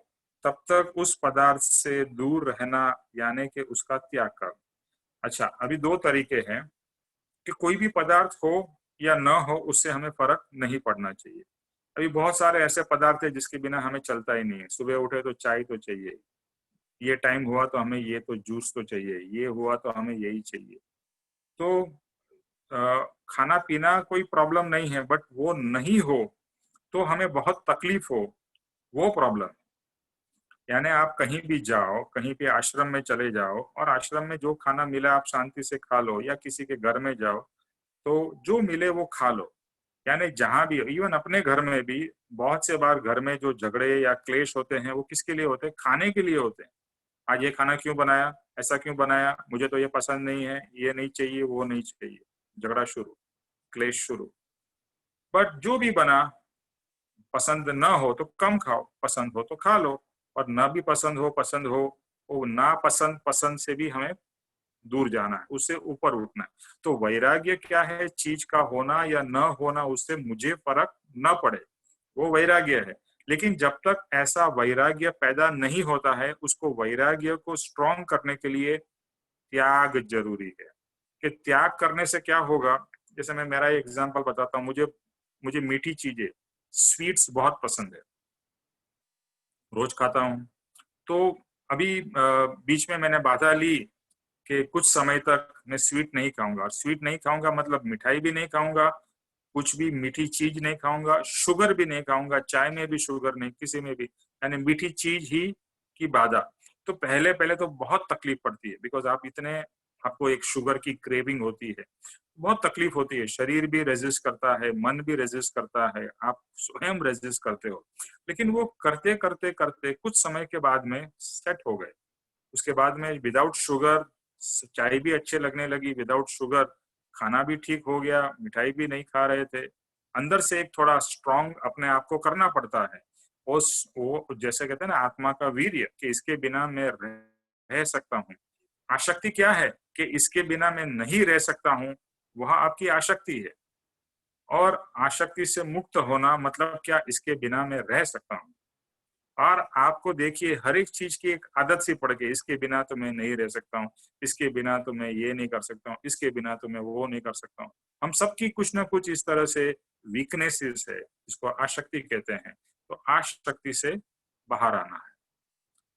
तब तक उस पदार्थ से दूर रहना, यानी कि उसका त्याग करना। अच्छा, अभी 2 तरीके हैं कि कोई भी पदार्थ हो या न हो उससे हमें फर्क नहीं पड़ना चाहिए। अभी बहुत सारे ऐसे पदार्थ है जिसके बिना हमें चलता ही नहीं है। सुबह उठे तो चाय तो चाहिए, ये टाइम हुआ तो हमें ये तो जूस तो चाहिए, ये हुआ तो हमें यही चाहिए। तो खाना पीना कोई प्रॉब्लम नहीं है, बट वो नहीं हो तो हमें बहुत तकलीफ हो, वो प्रॉब्लम। यानी आप कहीं भी जाओ, कहीं भी आश्रम में चले जाओ और आश्रम में जो खाना मिला आप शांति से खा लो, या किसी के घर में जाओ तो जो मिले वो खा लो। यानी जहां भी, इवन अपने घर में भी बहुत से बार घर में जो झगड़े या क्लेश होते हैं वो किसके लिए होते हैं? खाने के लिए होते हैं। आज ये खाना क्यों बनाया, ऐसा क्यों बनाया, मुझे तो ये पसंद नहीं है, ये नहीं चाहिए, वो नहीं चाहिए, झगड़ा शुरू, क्लेश शुरू। बट जो भी बना, पसंद ना हो तो कम खाओ, पसंद हो तो खा लो। और ना भी पसंद हो, पसंद हो, वो ना पसंद पसंद से भी हमें दूर जाना है, उससे ऊपर उठना है। तो वैराग्य क्या है? चीज का होना या न होना, उससे मुझे फर्क न पड़े, वो वैराग्य है। लेकिन जब तक ऐसा वैराग्य पैदा नहीं होता है, उसको वैराग्य को स्ट्रॉन्ग करने के लिए त्याग जरूरी है। कि त्याग करने से क्या होगा? जैसे मैं मेरा एग्जांपल बताता हूँ। मुझे मुझे मीठी चीजें, स्वीट्स बहुत पसंद है, रोज खाता हूँ। तो अभी बीच में मैंने बाधा ली कि कुछ समय तक मैं स्वीट नहीं खाऊंगा। और स्वीट नहीं खाऊंगा मतलब मिठाई भी नहीं खाऊंगा, कुछ भी मीठी चीज नहीं खाऊंगा, शुगर भी नहीं खाऊंगा, चाय में भी शुगर नहीं, किसी में भी, यानी मीठी चीज ही की बाधा। तो पहले पहले तो बहुत तकलीफ पड़ती है, बिकॉज आप इतने, आपको एक शुगर की क्रेविंग होती है, बहुत तकलीफ होती है। शरीर भी रेजिस्ट करता है, मन भी रेजिस्ट करता है, आप स्वयं रेजिस्ट करते हो। लेकिन वो करते करते करते कुछ समय के बाद में सेट हो गए। उसके बाद में विदाउट शुगर चाय भी अच्छे लगने लगी, विदाउट शुगर खाना भी ठीक हो गया, मिठाई भी नहीं खा रहे थे। अंदर से एक थोड़ा स्ट्रांग अपने आप को करना पड़ता है। उस वो जैसे कहते हैं ना, आत्मा का वीर्य, कि इसके बिना मैं रह सकता हूँ। आसक्ति क्या है? कि इसके बिना मैं नहीं रह सकता हूँ, वह आपकी आसक्ति है। और आसक्ति से मुक्त होना मतलब क्या? इसके बिना मैं रह सकता हूँ। और आपको देखिए, हर एक चीज की एक आदत सी पड़ गई, इसके बिना तो मैं नहीं रह सकता हूँ, इसके बिना तो मैं ये नहीं कर सकता हूँ, इसके बिना तो मैं वो नहीं कर सकता हूँ। हम सबकी कुछ ना कुछ इस तरह से वीकनेसेस है, जिसको आसक्ति कहते हैं। तो आसक्ति से बाहर आना है,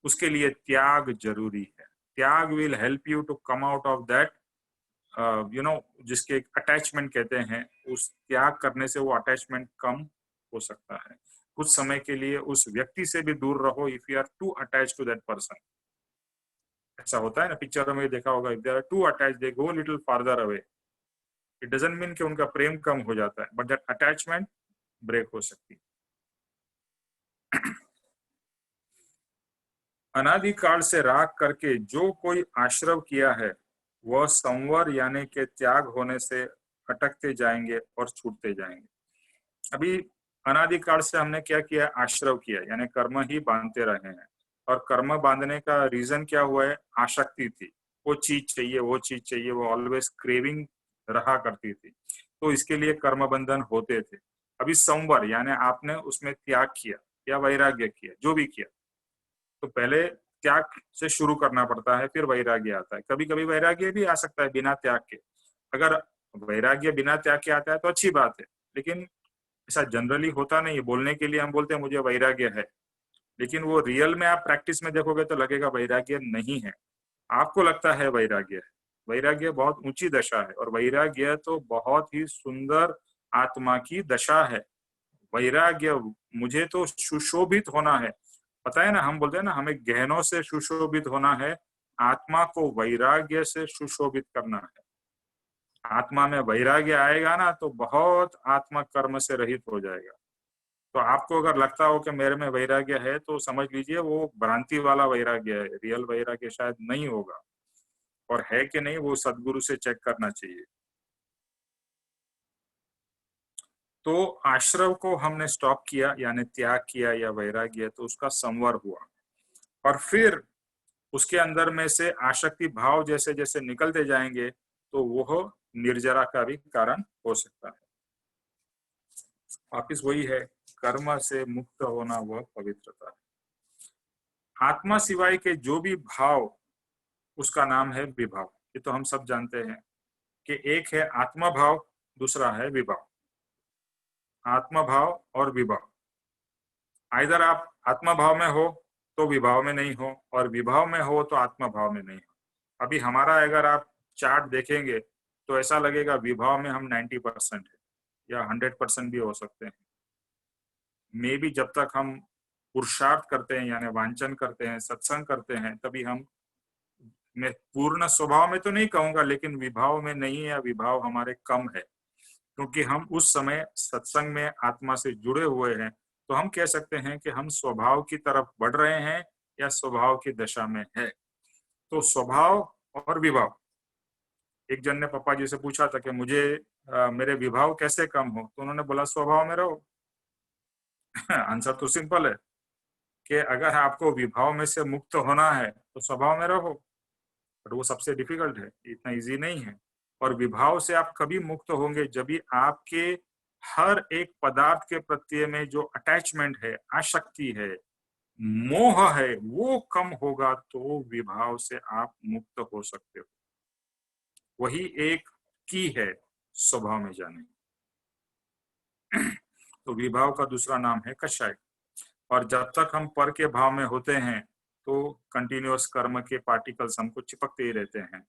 उसके लिए त्याग जरूरी है। त्याग will help you to come out of that, जिसके अटैचमेंट कहते हैं। उस त्याग करने से वो अटैचमेंट कम हो सकता है। कुछ समय के लिए उस व्यक्ति से भी दूर रहो, if you are too attach to that person. ऐसा होता है ना, पिक्चरों में देखा होगा, if they are too attach they go little farther away. It doesn't mean कि उनका प्रेम कम हो जाता है, बट दैट अटैचमेंट ब्रेक हो सकती है। अनादिकाल से राग करके जो कोई आश्रव किया है, वह संवर यानी के त्याग होने से अटकते जाएंगे और छूटते जाएंगे। अभी अनादिकाल से हमने क्या किया? आश्रव किया, यानी कर्म ही बांधते रहे हैं। और कर्म बांधने का रीजन क्या हुआ है? आसक्ति थी, वो चीज चाहिए, वो चीज चाहिए, वो ऑलवेज क्रेविंग रहा करती थी। तो इसके लिए कर्म बंधन होते थे। अभी संवर यानी आपने उसमें त्याग किया या वैराग्य किया, जो भी किया, तो पहले त्याग से शुरू करना पड़ता है, फिर वैराग्य आता है। कभी कभी वैराग्य भी आ सकता है बिना त्याग के। अगर वैराग्य बिना त्याग के आता है तो अच्छी बात है, लेकिन ऐसा जनरली होता नहीं है। बोलने के लिए हम बोलते हैं मुझे वैराग्य है, लेकिन वो रियल में आप प्रैक्टिस में देखोगे तो लगेगा वैराग्य नहीं है। आपको लगता है वैराग्य है। वैराग्य बहुत ऊंची दशा है, और वैराग्य तो बहुत ही सुंदर आत्मा की दशा है। वैराग्य, मुझे तो सुशोभित होना है। पता है ना, हम बोलते हैं ना, हमें गहनों से सुशोभित होना है, आत्मा को वैराग्य से सुशोभित करना है। आत्मा में वैराग्य आएगा ना तो बहुत आत्मा कर्म से रहित हो जाएगा। तो आपको अगर लगता हो कि मेरे में वैराग्य है, तो समझ लीजिए वो भ्रांति वाला वैराग्य है, रियल वैराग्य शायद नहीं होगा। और है कि नहीं, वो सदगुरु से चेक करना चाहिए। तो आश्रव को हमने स्टॉप किया, यानी त्याग किया या वैराग्य, तो उसका संवर हुआ। और फिर उसके अंदर में से आसक्ति भाव जैसे जैसे निकलते जाएंगे, तो वह निर्जरा का भी कारण हो सकता है। वापिस वही है, कर्म से मुक्त होना वह पवित्रता है। आत्मा सिवाय के जो भी भाव, उसका नाम है विभाव। ये तो हम सब जानते हैं कि एक है आत्मा भाव, दूसरा है विभाव। आत्मा भाव और विभाव, आइदर आप आत्मा भाव में हो तो विभाव में नहीं हो, और विभाव में हो तो आत्मा भाव में नहीं हो। अभी हमारा अगर आप चार्ट देखेंगे तो ऐसा लगेगा विभाव में हम 90% है, या 100% भी हो सकते हैं। मे भी जब तक हम पुरुषार्थ करते हैं, यानी वांछन करते हैं, सत्संग करते हैं, तभी हम, मैं पूर्ण स्वभाव में तो नहीं कहूंगा, लेकिन विभाव में नहीं है, या विभाव हमारे कम है, क्योंकि हम उस समय सत्संग में आत्मा से जुड़े हुए हैं। तो हम कह सकते हैं कि हम स्वभाव की तरफ बढ़ रहे हैं या स्वभाव की दशा में है। तो स्वभाव और विभाव, एक जन ने पापा जी से पूछा था कि मुझे मेरे विभाव कैसे कम हो, तो उन्होंने बोला स्वभाव में रहो। आंसर तो सिंपल है कि अगर आपको विभाव में से मुक्त होना है तो स्वभाव में रहो, बट वो सबसे डिफिकल्ट है, इतना इजी नहीं है। और विभाव से आप कभी मुक्त होंगे जब भी आपके हर एक पदार्थ के प्रति में जो अटैचमेंट है, आसक्ति है, मोह है, वो कम होगा, तो विभाव से आप मुक्त हो सकते हो। वही एक की है स्वभाव में जाने। तो विभाव का दूसरा नाम है कषाय। और जब तक हम पर के भाव में होते हैं तो कंटिन्यूअस कर्म के पार्टिकल्स हमको चिपकते ही रहते हैं,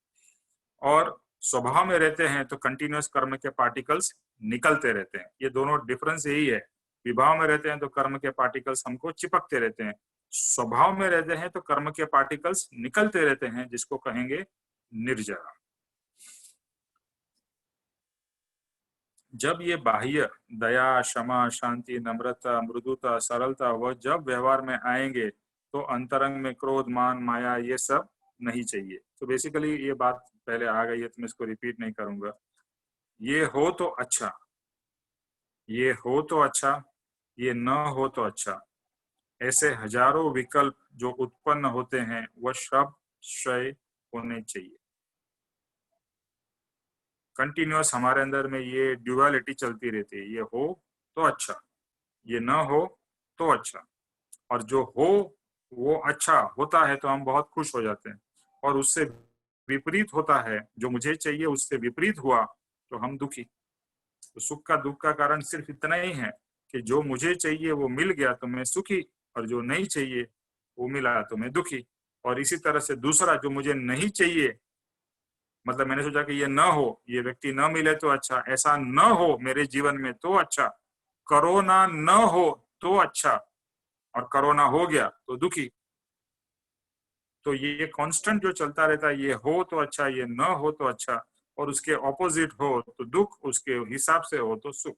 और स्वभाव में रहते हैं तो कंटिन्यूअस कर्म के पार्टिकल्स निकलते रहते हैं। ये दोनों डिफरेंस यही है। विभाव में रहते हैं तो कर्म के पार्टिकल्स हमको चिपकते रहते हैं, स्वभाव में रहते हैं तो कर्म के पार्टिकल्स निकलते रहते हैं, जिसको कहेंगे निर्जरा। जब ये बाह्य दया, क्षमा, शांति, नम्रता, मृदुता, सरलता वह जब व्यवहार में आएंगे तो अंतरंग में क्रोध, मान, माया ये सब नहीं चाहिए। तो बेसिकली ये बात पहले आ गई है तो मैं इसको रिपीट नहीं करूंगा। ये हो तो अच्छा, ये हो तो अच्छा, ये न हो तो अच्छा, ऐसे हजारों विकल्प जो उत्पन्न होते हैं वह सब क्षय होने चाहिए। कंटिन्यूअस हमारे अंदर में ये ड्युअलिटी चलती रहती है, ये हो तो अच्छा, ये न हो तो अच्छा। और जो हो वो अच्छा होता है तो हम बहुत खुश हो जाते हैं, और उससे विपरीत होता है, जो मुझे चाहिए उससे विपरीत हुआ तो हम दुखी। तो सुख का दुख का कारण सिर्फ इतना ही है कि जो मुझे चाहिए वो मिल गया तो मैं सुखी, और जो नहीं चाहिए वो मिला तो मैं दुखी। और इसी तरह से दूसरा, जो मुझे नहीं चाहिए, मतलब मैंने सोचा कि ये न हो, ये व्यक्ति न मिले तो अच्छा, ऐसा न हो मेरे जीवन में तो अच्छा, कोरोना न हो तो अच्छा, और कोरोना हो गया तो दुखी। तो ये कांस्टेंट जो चलता रहता है, ये हो तो अच्छा, ये न हो तो अच्छा, और उसके ऑपोजिट हो तो दुख, उसके हिसाब से हो तो सुख।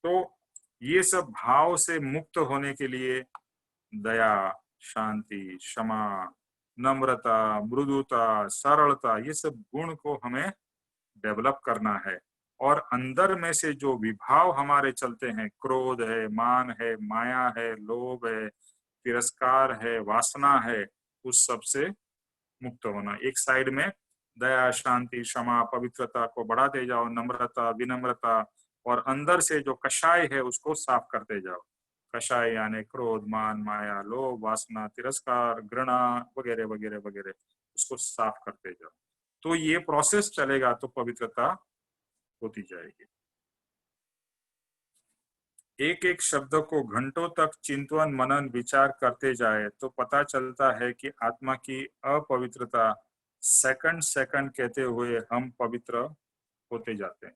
तो ये सब भाव से मुक्त होने के लिए दया, शांति, क्षमा, नम्रता, मृदुता, सरलता, ये सब गुण को हमें डेवलप करना है। और अंदर में से जो विभाव हमारे चलते हैं, क्रोध है, मान है, माया है, लोभ है, तिरस्कार है, वासना है, उस सब से मुक्त होना। एक साइड में दया, शांति, क्षमा, पवित्रता को बढ़ाते जाओ, नम्रता, विनम्रता, और अंदर से जो कषाय है उसको साफ करते जाओ। कषाय यानी क्रोध, मान, माया, लोभ, वासना, तिरस्कार, घृणा वगैरह वगैरह वगैरह, उसको साफ करते जाओ। तो ये प्रोसेस चलेगा तो पवित्रता होती जाएगी। एक एक शब्द को घंटों तक चिंतन, मनन, विचार करते जाए तो पता चलता है कि आत्मा की अपवित्रता सेकंड सेकंड कहते हुए हम पवित्र होते जाते हैं।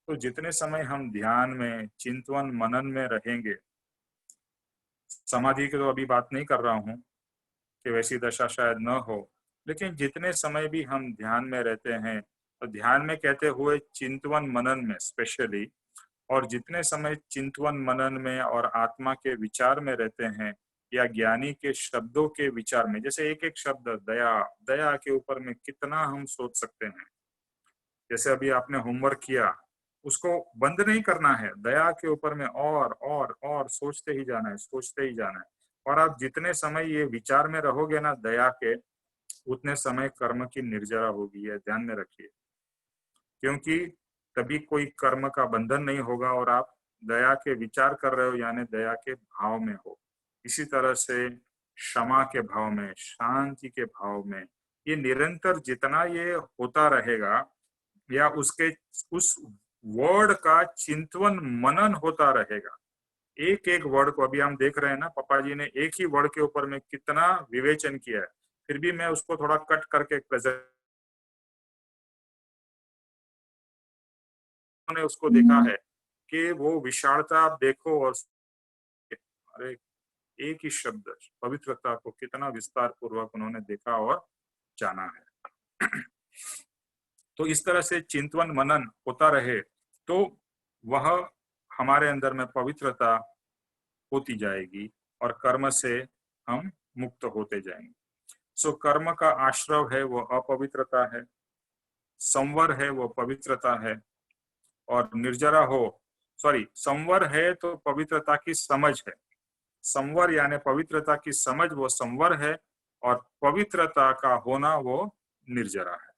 तो जितने समय हम ध्यान में, चिंतन, मनन में रहेंगे, समाधि की तो अभी बात नहीं कर रहा हूं कि वैसी दशा शायद न हो, लेकिन जितने समय भी हम ध्यान में रहते हैं, तो ध्यान में कहते हुए चिंतन मनन में स्पेशली, और जितने समय चिंतन मनन में और आत्मा के विचार में रहते हैं, या ज्ञानी के शब्दों के विचार में, जैसे एक एक शब्द दया, दया के ऊपर में कितना हम सोच सकते हैं। जैसे अभी आपने होमवर्क किया, उसको बंद नहीं करना है, दया के ऊपर में और सोचते ही जाना है, सोचते ही जाना है। और आप जितने समय ये विचार में रहोगे ना दया के, उतने समय कर्म की निर्जरा होगी, है ध्यान में रखिए। क्योंकि तभी कोई कर्म का बंधन नहीं होगा, और आप दया के विचार कर रहे हो यानी दया के भाव में हो। इसी तरह से क्षमा के भाव में, शांति के भाव में, ये निरंतर जितना ये होता रहेगा, या उसके उस वर्ड का चिंतन मनन होता रहेगा, एक एक वर्ड को, अभी हम देख रहे हैं ना, पापा जी ने एक ही वर्ड के ऊपर में कितना विवेचन किया है, फिर भी मैं उसको थोड़ा कट करके प्रेजेंट ने उसको देखा है कि वो विशालता आप देखो, और अरे एक ही शब्द पवित्रता को कितना विस्तार पूर्वक उन्होंने देखा और जाना है। तो इस तरह से चिंतन मनन होता रहे तो वह हमारे अंदर में पवित्रता होती जाएगी और कर्म से हम मुक्त होते जाएंगे। सो कर्म का आश्रव है वो अपवित्रता है, संवर है वो पवित्रता है, और निर्जरा हो, सॉरी, संवर है तो पवित्रता की समझ है, संवर यानी पवित्रता की समझ वो संवर है, और पवित्रता का होना वो निर्जरा है।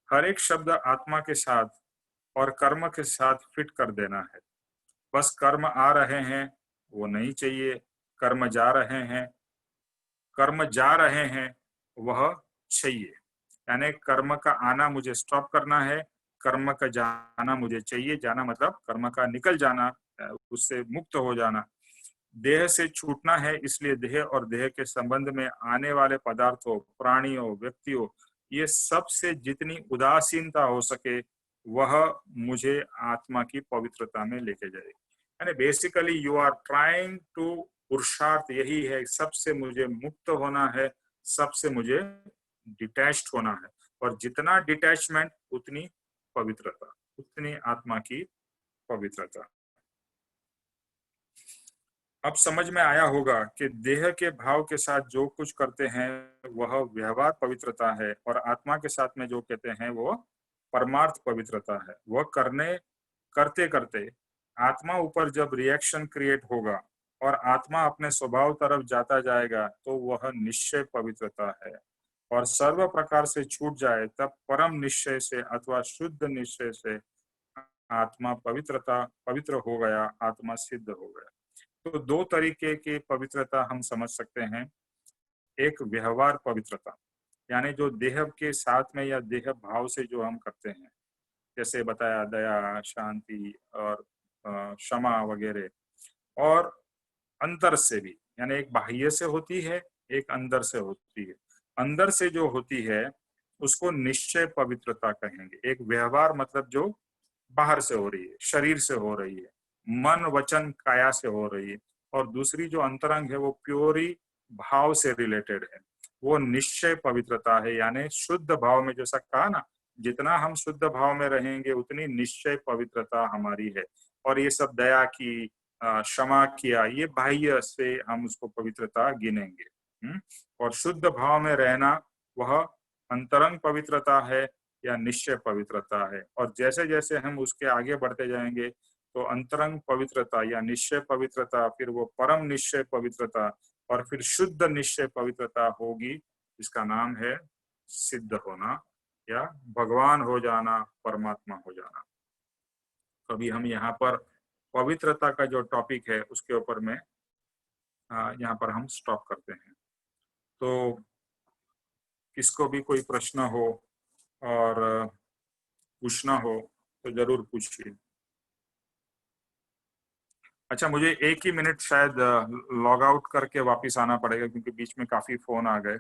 हर एक शब्द आत्मा के साथ और कर्म के साथ फिट कर देना है। बस कर्म आ रहे हैं वो नहीं चाहिए, कर्म जा रहे हैं, कर्म जा रहे हैं वह चाहिए। यानी कर्म का आना मुझे स्टॉप करना है, कर्म का जाना मुझे चाहिए। जाना मतलब कर्म का निकल जाना, उससे मुक्त हो जाना। देह से छूटना है, इसलिए देह और देह के संबंध में आने वाले पदार्थों, प्राणियों, व्यक्तियों, ये सब से जितनी उदासीनता हो सके वह मुझे आत्मा की पवित्रता में लेके जाएगी। यानी basically you are trying to, पुरुषार्थ यही है, सबसे मुझे मुक्त होना है, सबसे मुझे डिटैच्ड होना है, और जितना डिटैचमेंट उतनी पवित्रता, उतनी आत्मा की पवित्रता। अब समझ में आया होगा कि देह के भाव के साथ जो कुछ करते हैं वह व्यवहार पवित्रता है, और आत्मा के साथ में जो कहते हैं वो परमार्थ पवित्रता है। वह करते करते आत्मा ऊपर जब रिएक्शन क्रिएट होगा और आत्मा अपने स्वभाव तरफ जाता जाएगा तो वह निश्चय पवित्रता है, और सर्व प्रकार से छूट जाए तब परम निश्चय से अथवा शुद्ध निश्चय से आत्मा पवित्र हो गया, आत्मा सिद्ध हो गया। तो दो तरीके की पवित्रता हम समझ सकते हैं। एक व्यवहार पवित्रता, यानी जो देह के साथ में या देह भाव से जो हम करते हैं, जैसे बताया दया, शांति और क्षमा वगैरह, और अंतर से भी, यानी एक बाह्य से होती है, एक अंदर से होती है। अंदर से जो होती है उसको निश्चय पवित्रता कहेंगे। एक व्यवहार मतलब जो बाहर से हो रही है, शरीर से हो रही है, मन वचन काया से हो रही है, और दूसरी जो अंतरंग है वो प्योरी भाव से रिलेटेड है, वो निश्चय पवित्रता है। यानी शुद्ध भाव में, जैसा कहा ना, जितना हम शुद्ध भाव में रहेंगे उतनी निश्चय पवित्रता हमारी है। और ये सब दया की, क्षमा किया, ये बाह्य से हम उसको पवित्रता गिनेंगे। और शुद्ध भाव में रहना वह अंतरंग पवित्रता है या निश्चय पवित्रता है। और जैसे जैसे हम उसके आगे बढ़ते जाएंगे तो अंतरंग पवित्रता या निश्चय पवित्रता, फिर वो परम निश्चय पवित्रता, और फिर शुद्ध निश्चय पवित्रता होगी, इसका नाम है सिद्ध होना या भगवान हो जाना, परमात्मा हो जाना। तो अभी हम यहाँ पर पवित्रता का जो टॉपिक है उसके ऊपर में यहाँ पर हम स्टॉप करते हैं। तो किसको भी कोई प्रश्न हो और पूछना हो तो जरूर पूछिए। अच्छा, मुझे 1 ही मिनट शायद लॉग आउट करके वापस आना पड़ेगा क्योंकि बीच में काफी फोन आ गए।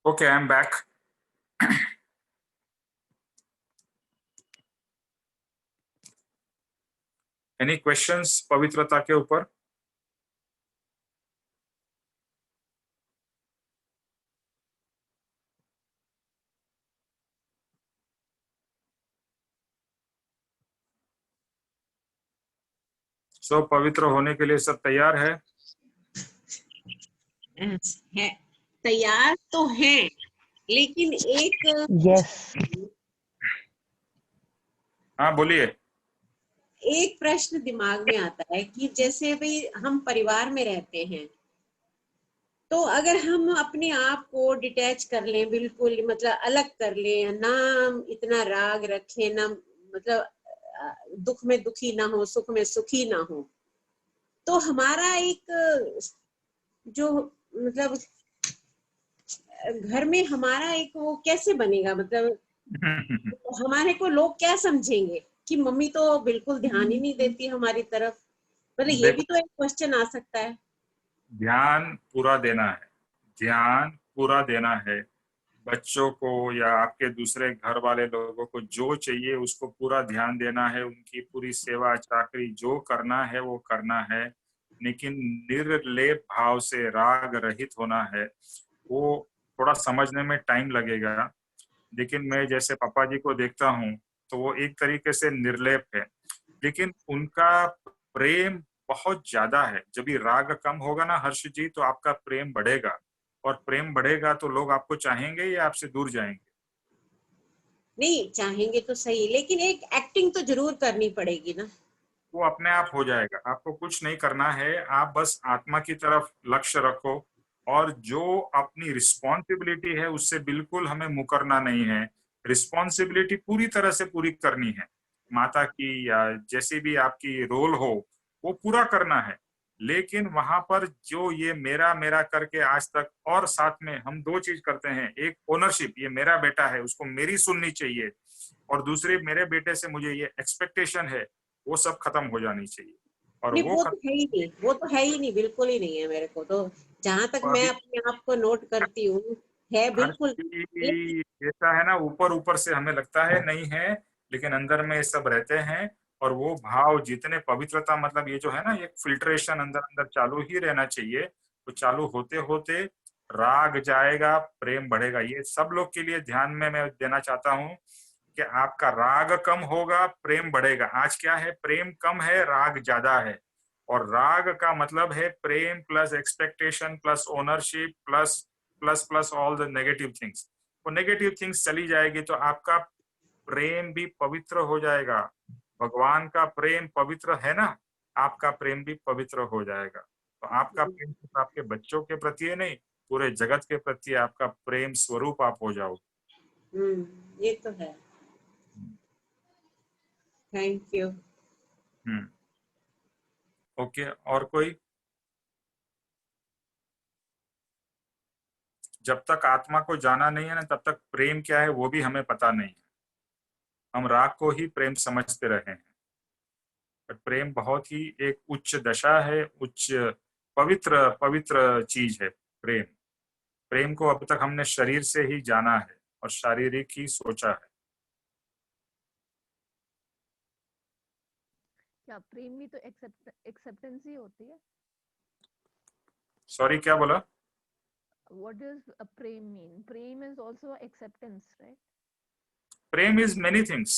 Okay, I am back. Any questions पवित्रता के ऊपर? सो पवित्र होने के लिए सब तैयार है? है, तैयार तो हैं, लेकिन एक यस हाँ बोलिए। एक प्रश्न दिमाग में आता है कि जैसे भाई हम परिवार में रहते हैं तो अगर हम अपने आप को डिटैच कर लें, बिल्कुल मतलब अलग कर लें, ना इतना राग रखें, ना मतलब दुख में दुखी ना हो, सुख में सुखी ना हो, तो हमारा एक जो मतलब घर में हमारा एक वो कैसे बनेगा, मतलब हमारे को लोग क्या समझेंगे कि मम्मी तो बिल्कुल ध्यान ही नहीं देती हमारी तरफ, मतलब ये भी देखो, तो एक क्वेश्चन आ सकता है। ध्यान पूरा देना है, ध्यान पूरा देना है। बच्चों को या आपके दूसरे घर वाले लोगों को जो चाहिए उसको पूरा ध्यान देना है, उनकी पूरी सेवा चाकरी जो करना है वो करना है, लेकिन निर्लेप भाव से राग रहित होना है। वो थोड़ा समझने में टाइम लगेगा, लेकिन मैं जैसे पापा जी को देखता हूँ तो वो एक तरीके से निर्लेप है, लेकिन उनका प्रेम बहुत ज्यादा है। जब भी राग कम होगा ना हर्ष जी, तो आपका प्रेम बढ़ेगा, और प्रेम बढ़ेगा तो लोग आपको चाहेंगे या आपसे दूर जाएंगे? नहीं चाहेंगे तो सही, लेकिन एक एक्टिंग तो जरूर करनी पड़ेगी ना। वो अपने आप हो जाएगा, आपको कुछ नहीं करना है, आप बस आत्मा की तरफ लक्ष्य रखो, और जो अपनी रिस्पॉन्सिबिलिटी है उससे बिल्कुल हमें मुकरना नहीं है। रिस्पॉन्सिबिलिटी पूरी तरह से पूरी करनी है, माता की या जैसी भी आपकी रोल हो वो पूरा करना है। लेकिन वहां पर जो ये मेरा मेरा करके आज तक, और साथ में हम दो चीज करते हैं, एक ओनरशिप, ये मेरा बेटा है उसको मेरी सुननी चाहिए, और दूसरे मेरे बेटे से मुझे ये एक्सपेक्टेशन है, वो सब खत्म हो जानी चाहिए। और नहीं वो वो तो खत्म है ही नहीं, वो तो है ही नहीं, बिल्कुल ही नहीं है। मेरे को तो जहां तक मैं अभी अपने आप को नोट करती हूँ, है हर बिल्कुल एक। चीज ऐसा है ना, ऊपर ऊपर से हमें लगता है नहीं है, लेकिन अंदर में ये सब रहते हैं। और वो भाव जितने पवित्रता, मतलब ये जो है ना, एक फिल्ट्रेशन अंदर अंदर चालू ही रहना चाहिए। तो चालू होते होते राग जाएगा, प्रेम बढ़ेगा। ये सब लोग के लिए ध्यान में मैं देना चाहता हूँ कि आपका राग कम होगा, प्रेम बढ़ेगा। आज क्या है, प्रेम कम है, राग ज्यादा है। और राग का मतलब है प्रेम plus expectation plus ownership plus plus plus all the negative things. वो नेगेटिव थिंग्स चली जाएगी तो आपका प्रेम भी पवित्र हो जाएगा। भगवान का प्रेम पवित्र है ना, आपका प्रेम भी पवित्र हो जाएगा। तो आपका प्रेम सिर्फ आपके बच्चों के प्रति है नहीं, पूरे जगत के प्रति आपका प्रेम स्वरूप आप हो जाओ। ये तो है। Thank you. हम्म। ओके, और कोई? जब तक आत्मा को जाना नहीं है ना, तब तक प्रेम क्या है वो भी हमें पता नहीं है। हम राग को ही प्रेम समझते रहे हैं, पर प्रेम बहुत ही एक उच्च दशा है, उच्च पवित्र पवित्र चीज है प्रेम। प्रेम को अब तक हमने शरीर से ही जाना है और शारीरिक ही सोचा है। क्या प्रेम भी तो एक्सेप्टेंस ही होती है? सॉरी, क्या बोला? What does a prem mean? Prem is also acceptance, right? Prem is many things.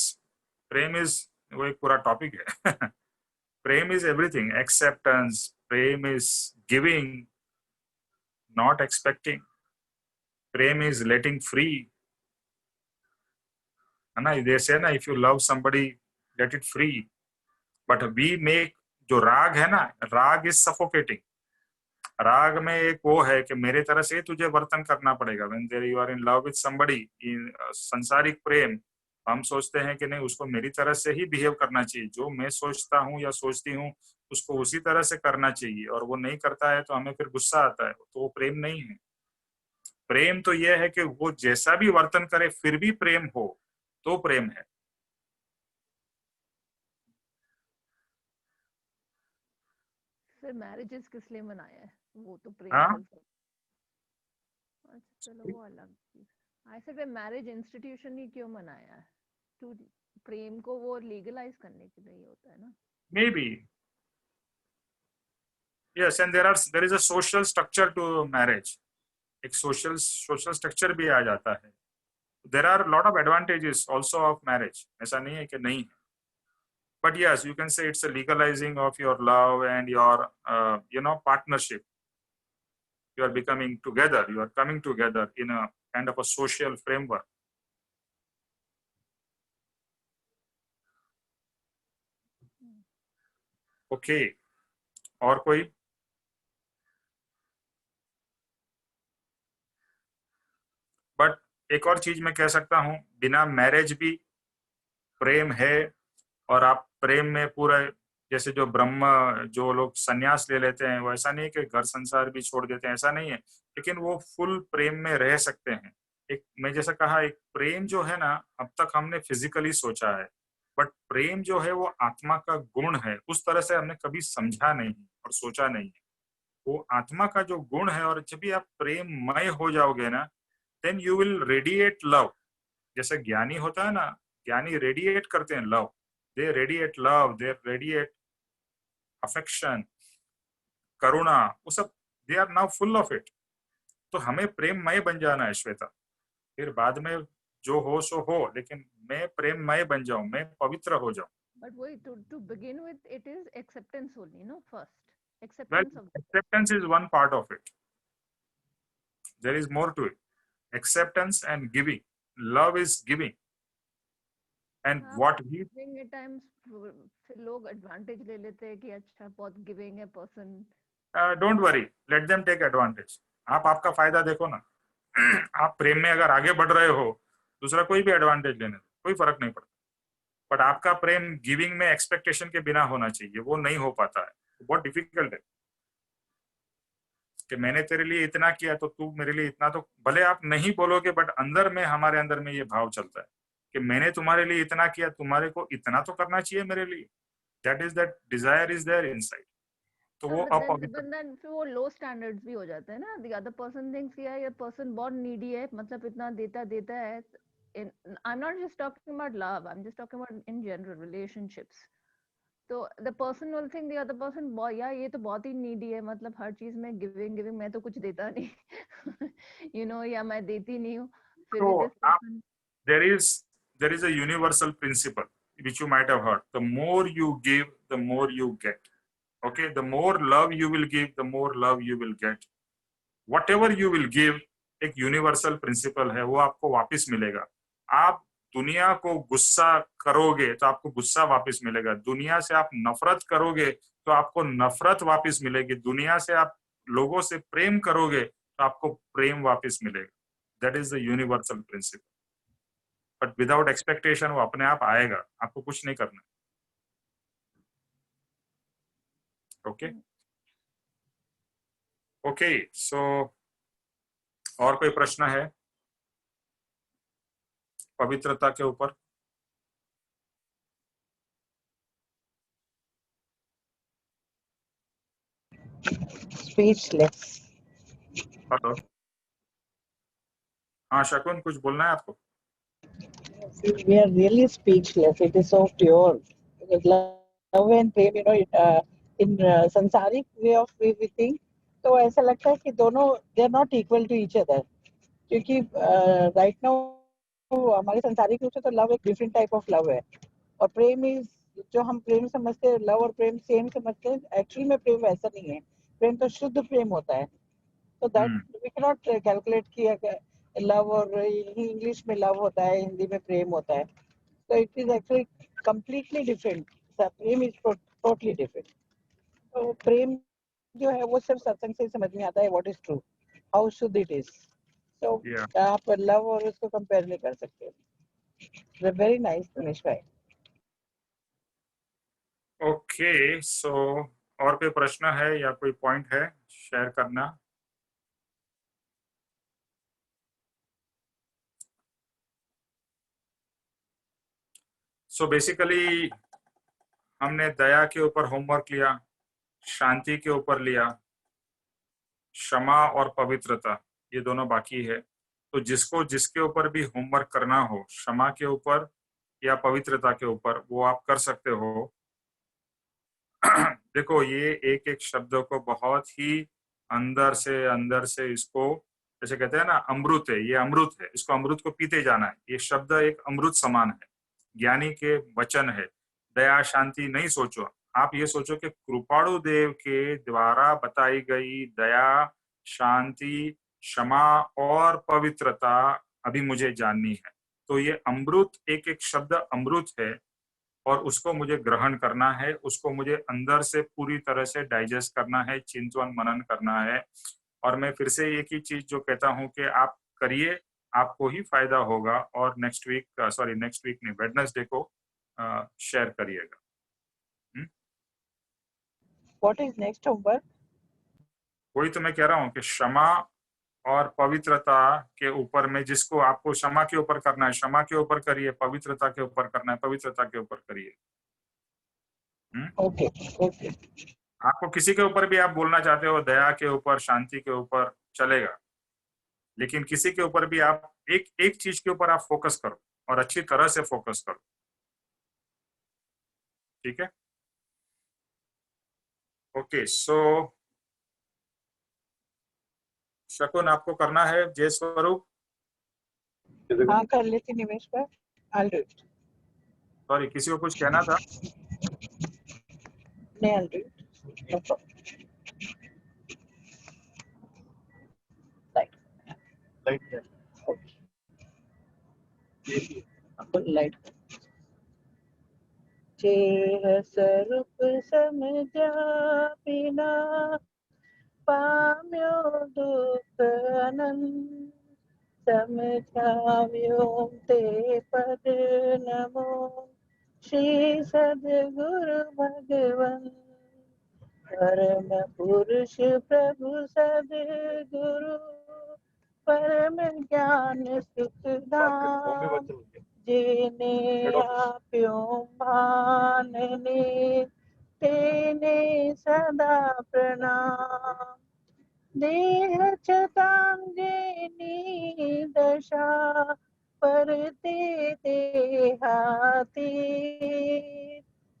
Prem is, वो एक पूरा टॉपिक है। Prem is everything, acceptance, prem is giving, not expecting, prem is letting free, है ना। जैसे ना, if you love somebody, let it free. But we make, जो राग है ना, राग इज सफोकेटिंग। राग में एक वो है कि मेरे तरह से तुझे वर्तन करना पड़ेगा। When there you are in love with somebody, in sansarik prem, हम सोचते हैं कि नहीं, उसको मेरी तरह से ही बिहेव करना चाहिए, जो मैं सोचता हूँ या सोचती हूँ उसको उसी तरह से करना चाहिए, और वो नहीं करता है तो हमें फिर गुस्सा आता है, तो वो प्रेम नहीं है। प्रेम तो यह है कि वो जैसा भी वर्तन करे फिर भी प्रेम हो, तो प्रेम है। फिर मैरिजेस किस लिए मनाया है? वो तो प्रेम हाँ, कर सकते। अच्छा चलो वो अलग चीज। ऐसे पे मैरिज इंस्टीट्यूशन ही क्यों मनाया है? टू प्रेम को वो लीगलाइज करने के लिए ही होता है ना? Maybe, yes, and there is a social structure to marriage. एक सोशल स्ट्रक्चर भी आ जाता है। There are lot of advantages also of marriage, ऐसा नहीं है कि नहीं है। But yes, you can say it's a legalising of your love and your partnership. You are becoming together, you are coming together in a kind of a social framework. Okay, और कोई? एक और चीज मैं कह सकता हूँ, बिना मैरिज भी प्रेम है, और आप प्रेम में पूरा, जैसे जो ब्रह्म जो लोग संन्यास ले लेते हैं, वो ऐसा नहीं है कि घर संसार भी छोड़ देते हैं, ऐसा नहीं है, लेकिन वो फुल प्रेम में रह सकते हैं। एक मैं जैसा कहा, एक प्रेम जो है ना, अब तक हमने फिजिकली सोचा है, बट प्रेम जो है वो आत्मा का गुण है, उस तरह से हमने कभी समझा नहीं और सोचा नहीं है। वो आत्मा का जो गुण है, और जब भी आप प्रेममय हो जाओगे ना, then you will radiate love. जैसे ज्ञानी होता है ना, ज्ञानी रेडिएट करते हैं love, they radiate love, they radiate affection, करुणा, वो सब, they are now full of it. तो हमें प्रेममय बन जाना है श्वेता, फिर बाद में जो हो सो हो, लेकिन मैं प्रेममय बन जाऊं, मैं पवित्र हो जाऊं। But wait, to begin with, it is acceptance only, no? First, Well, acceptance of acceptance is one part of it. There is more to it. Acceptance and giving. Love is giving. And हाँ, what he giving at times फिर लोग advantage ले लेते हैं कि अच्छा बहुत giving है person. Don't worry, let them take advantage. आप आपका फायदा देखो ना। आप प्रेम में अगर आगे बढ़ रहे हो, दूसरा कोई भी एडवांटेज लेने दो, कोई फर्क नहीं पड़ता। बट आपका प्रेम गिविंग में एक्सपेक्टेशन के बिना होना चाहिए, वो नहीं हो पाता है, बहुत डिफिकल्ट है कि मैंने तेरे लिए इतना किया तो तू मेरे लिए इतना। तो भले आप नहीं बोलोगे, बट अंदर में, हमारे अंदर में ये भाव चलता है कि मैंने तुम्हारे लिए इतना किया, तुम्हारे को इतना तो करना चाहिए मेरे लिए। That desire is there inside. तो वो अपवित्र। but then फिर वो लो स्टैंडर्ड्स भी हो जाते हैं ना। the other person thinks yeah ये person बहुत needy है, मतलब इतना देता है। I'm not just talking about love, I'm just talking about in general relationships. तो the person will think the other person यार ये तो बहुत ही needy है, मतलब हर चीज में गिविंग, मैं तो कुछ देता नहीं या मैं देती नहीं हूँ। फिर भी So this person there is a universal principle which you might have heard. The more you give, the more you get. Okay, the more love you will give, the more love you will get. Whatever you will give, एक universal principal है, वो आपको वापस मिलेगा। आप दुनिया को गुस्सा करोगे तो आपको गुस्सा वापस मिलेगा, दुनिया से आप नफरत करोगे तो आपको नफरत वापस मिलेगी, दुनिया से आप लोगों से प्रेम करोगे तो आपको प्रेम वापस मिलेगा। That is the universal principle. But without expectation वो अपने आप आएगा, आपको कुछ नहीं करना। ओके ओके, सो और कोई प्रश्न है पवित्रता के ऊपर? Speechless. हेलो, हाँ शकुन, कुछ बोलना है आपको? We are really speechless. It is so pure. Because love and prem, in sansaric way of we think, तो ऐसा लगता है कि दोनों they are not equal to each other. क्योंकि right now हमारे संसारिक रूप से तो लव एक डिफरेंट टाइप ऑफ लव है, और प्रेम इज जो हम प्रेम समझते हैं, लव और प्रेम सेम समझते हैं, एक्चुअली में प्रेम वैसा नहीं है। प्रेम तो शुद्ध प्रेम होता है। तो that we can not calculate किया लव, और इंग्लिश में लव होता है, हिंदी में प्रेम होता है, तो it is actually completely different. प्रेम इज टोटली डिफरेंट। तो प्रेम जो है वो सिर्फ सत्संग से समझ में आता है what is true, how should it is. तो आप लव और उसको कंपेयर नहीं कर सकते। वेरी नाइस दिनेश भाई। ओके, सो और कोई प्रश्न है या कोई पॉइंट है शेयर करना? सो बेसिकली हमने दया के ऊपर होमवर्क लिया, शांति के ऊपर लिया, क्षमा और पवित्रता, ये दोनों बाकी है। तो जिसको जिसके ऊपर भी होमवर्क करना हो, क्षमा के ऊपर या पवित्रता के ऊपर, वो आप कर सकते हो। देखो, ये एक एक शब्द को बहुत ही अंदर से इसको, जैसे कहते हैं ना अमृत है, ये अमृत है, इसको अमृत को पीते जाना है। ये शब्द एक अमृत समान है, ज्ञानी के वचन है। दया शांति नहीं सोचो, आप ये सोचो कि कृपाणु देव के द्वारा बताई गई दया, शांति, क्षमा और पवित्रता अभी मुझे जाननी है। तो ये अमृत, एक एक शब्द अमृत है, और उसको मुझे ग्रहण करना है, उसको मुझे अंदर से पूरी तरह से डाइजेस्ट करना है, चिंतन मनन करना है। और मैं फिर से एक ही चीज जो कहता हूं कि आप करिए, आपको ही फायदा होगा। और नेक्स्ट वीक नहीं, वेडनेसडे को शेयर करिएगा। What is next homework? वही तो मैं कह रहा हूँ कि क्षमा और पवित्रता के ऊपर में, जिसको आपको क्षमा के ऊपर करना है क्षमा के ऊपर करिए, पवित्रता के ऊपर करना है पवित्रता के ऊपर करिए। Okay, okay. आपको किसी के ऊपर भी आप बोलना चाहते हो, दया के ऊपर, शांति के ऊपर, चलेगा, लेकिन किसी के ऊपर भी आप एक चीज के ऊपर आप फोकस करो और अच्छी तरह से फोकस करो। ठीक है? ओके, सो शकुन आपको करना है, जय स्वरूप। हाँ कर लेती निमेश भाई, I'll do it. सॉरी, किसी को कुछ कहना था? नहीं, I'll do it. No problem. Light. Okay. Light. चेह स्वरूप समझा बिना पाम्यो दुख अनंत, समझाव्यो ते पद नमो श्री सद्गुरु भगवन। परम पुरुष प्रभु सद्गुरु, परम ज्ञान सुखदान, जिने आप्यो मानने तेने सदा प्रणाम। देह चतांगिनी दशा परते देहाती,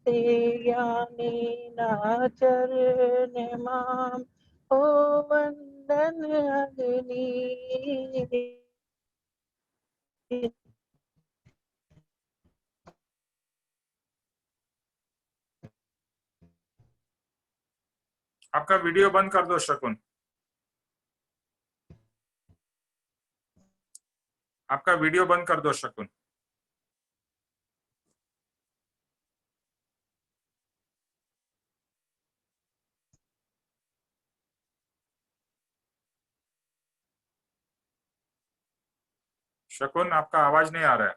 ते ज्ञानी नाचरण माम ओ वंदन अग्नि। आपका वीडियो बंद कर दो शकुन, आपका वीडियो बंद कर दो शकुन। शकुन आपका आवाज नहीं आ रहा है।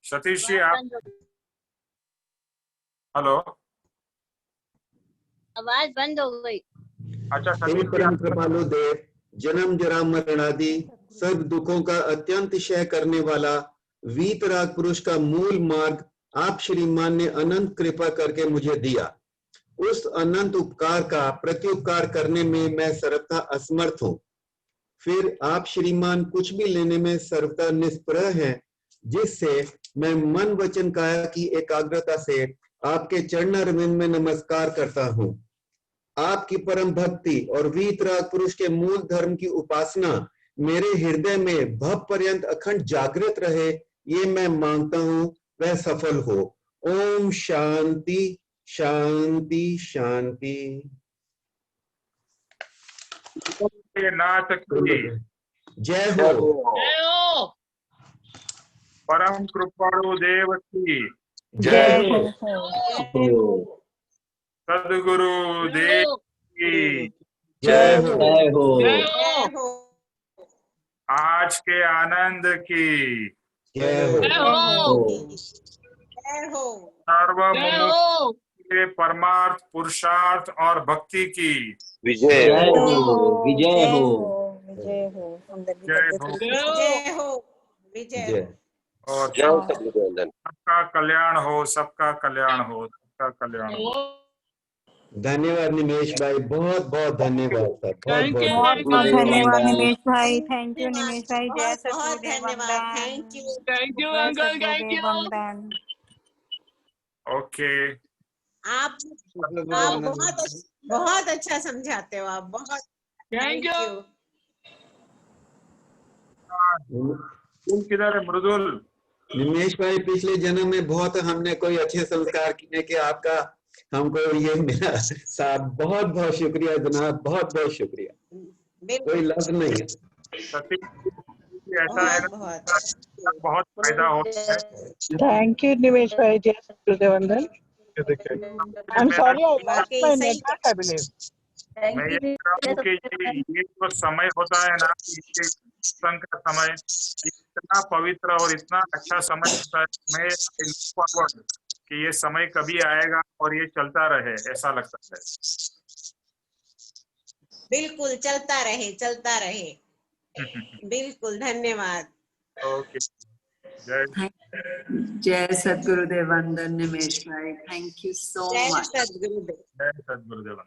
सतीश जी आप, हेलो, आवाज बंद हो गई। अच्छा हे सतीश जी परम आप, कृपालु देव, जन्म जरा मरण आदि सब दुखों का अत्यंत क्षय करने वाला वीतराग पुरुष का मूल मार्ग आप श्रीमान ने अनंत कृपा करके मुझे दिया। उस अनंत उपकार का प्रत्युपकार करने में मैं सर्वथा असमर्थ हूँ। फिर आप श्रीमान कुछ भी लेने में सर्वथा निष्प्रह हैं, जिससे मैं मन वचन काया की एकाग्रता से आपके चरणारविंद में नमस्कार करता हूँ। आपकी परम भक्ति और वीतराग पुरुष के मूल धर्म की उपासना मेरे हृदय में भव पर्यंत अखंड जागृत रहे, ये मैं मांगता हूँ, वह सफल हो। ओम शांति शांति शांति। नाथ की जय हो। परम कृपालु देव की जय हो। सद्गुरु देव की जय हो। आज के आनंद की जय हो। सर्वमुख के परमार्थ पुरुषार्थ और भक्ति की विजय हो। विजय हो। विजय हो। जय हो। जय हो। विजय हो। और जय सद्गुरुनंदन। सबका कल्याण हो, सबका कल्याण हो, सबका कल्याण हो। धन्यवाद निमेश भाई, बहुत बहुत धन्यवाद सर, बहुत बहुत बहुत धन्यवाद निमेश भाई। थैंक यू निमेश भाई। जय बहुत बहुत सद्गुरुदेव धन्यवाद। वंदन। Thank you. जय सद्गुरुदेव वंदन। ओके, आप बहुत अच्छा समझाते हो आप, बहुत थैंक यू। तुम किधर है मृदुल? निमेश भाई, पिछले जन्म में बहुत हमने कोई अच्छे संस्कार किए कि आपका हमको ये मेरा साथ, बहुत बहुत शुक्रिया जनाब, बहुत बहुत शुक्रिया, कोई लफ्ज नहीं है। सतीश जी, ऐसा है ना, बहुत फायदा होता है। Thank you निमेश भाई, जय सद्गुरुदेव वंदन। I'm sorry I lost my network, I believe. मैं ये कह रहा हूँ कि ये जो समय होता है ना, ये सत्संग का समय, ये इतना पवित्र और इतना अच्छा समय होता है। मैं फॉरवर्ड कि ये समय कभी आएगा और ये चलता रहे, ऐसा लगता है। बिल्कुल चलता रहे। बिल्कुल, धन्यवाद। ओके, जय जय सद्गुरुदेव वंदन निमेश भाई, थैंक यू सो जय मच। सद्गुरुदेव। जय सद्गुरुदेव।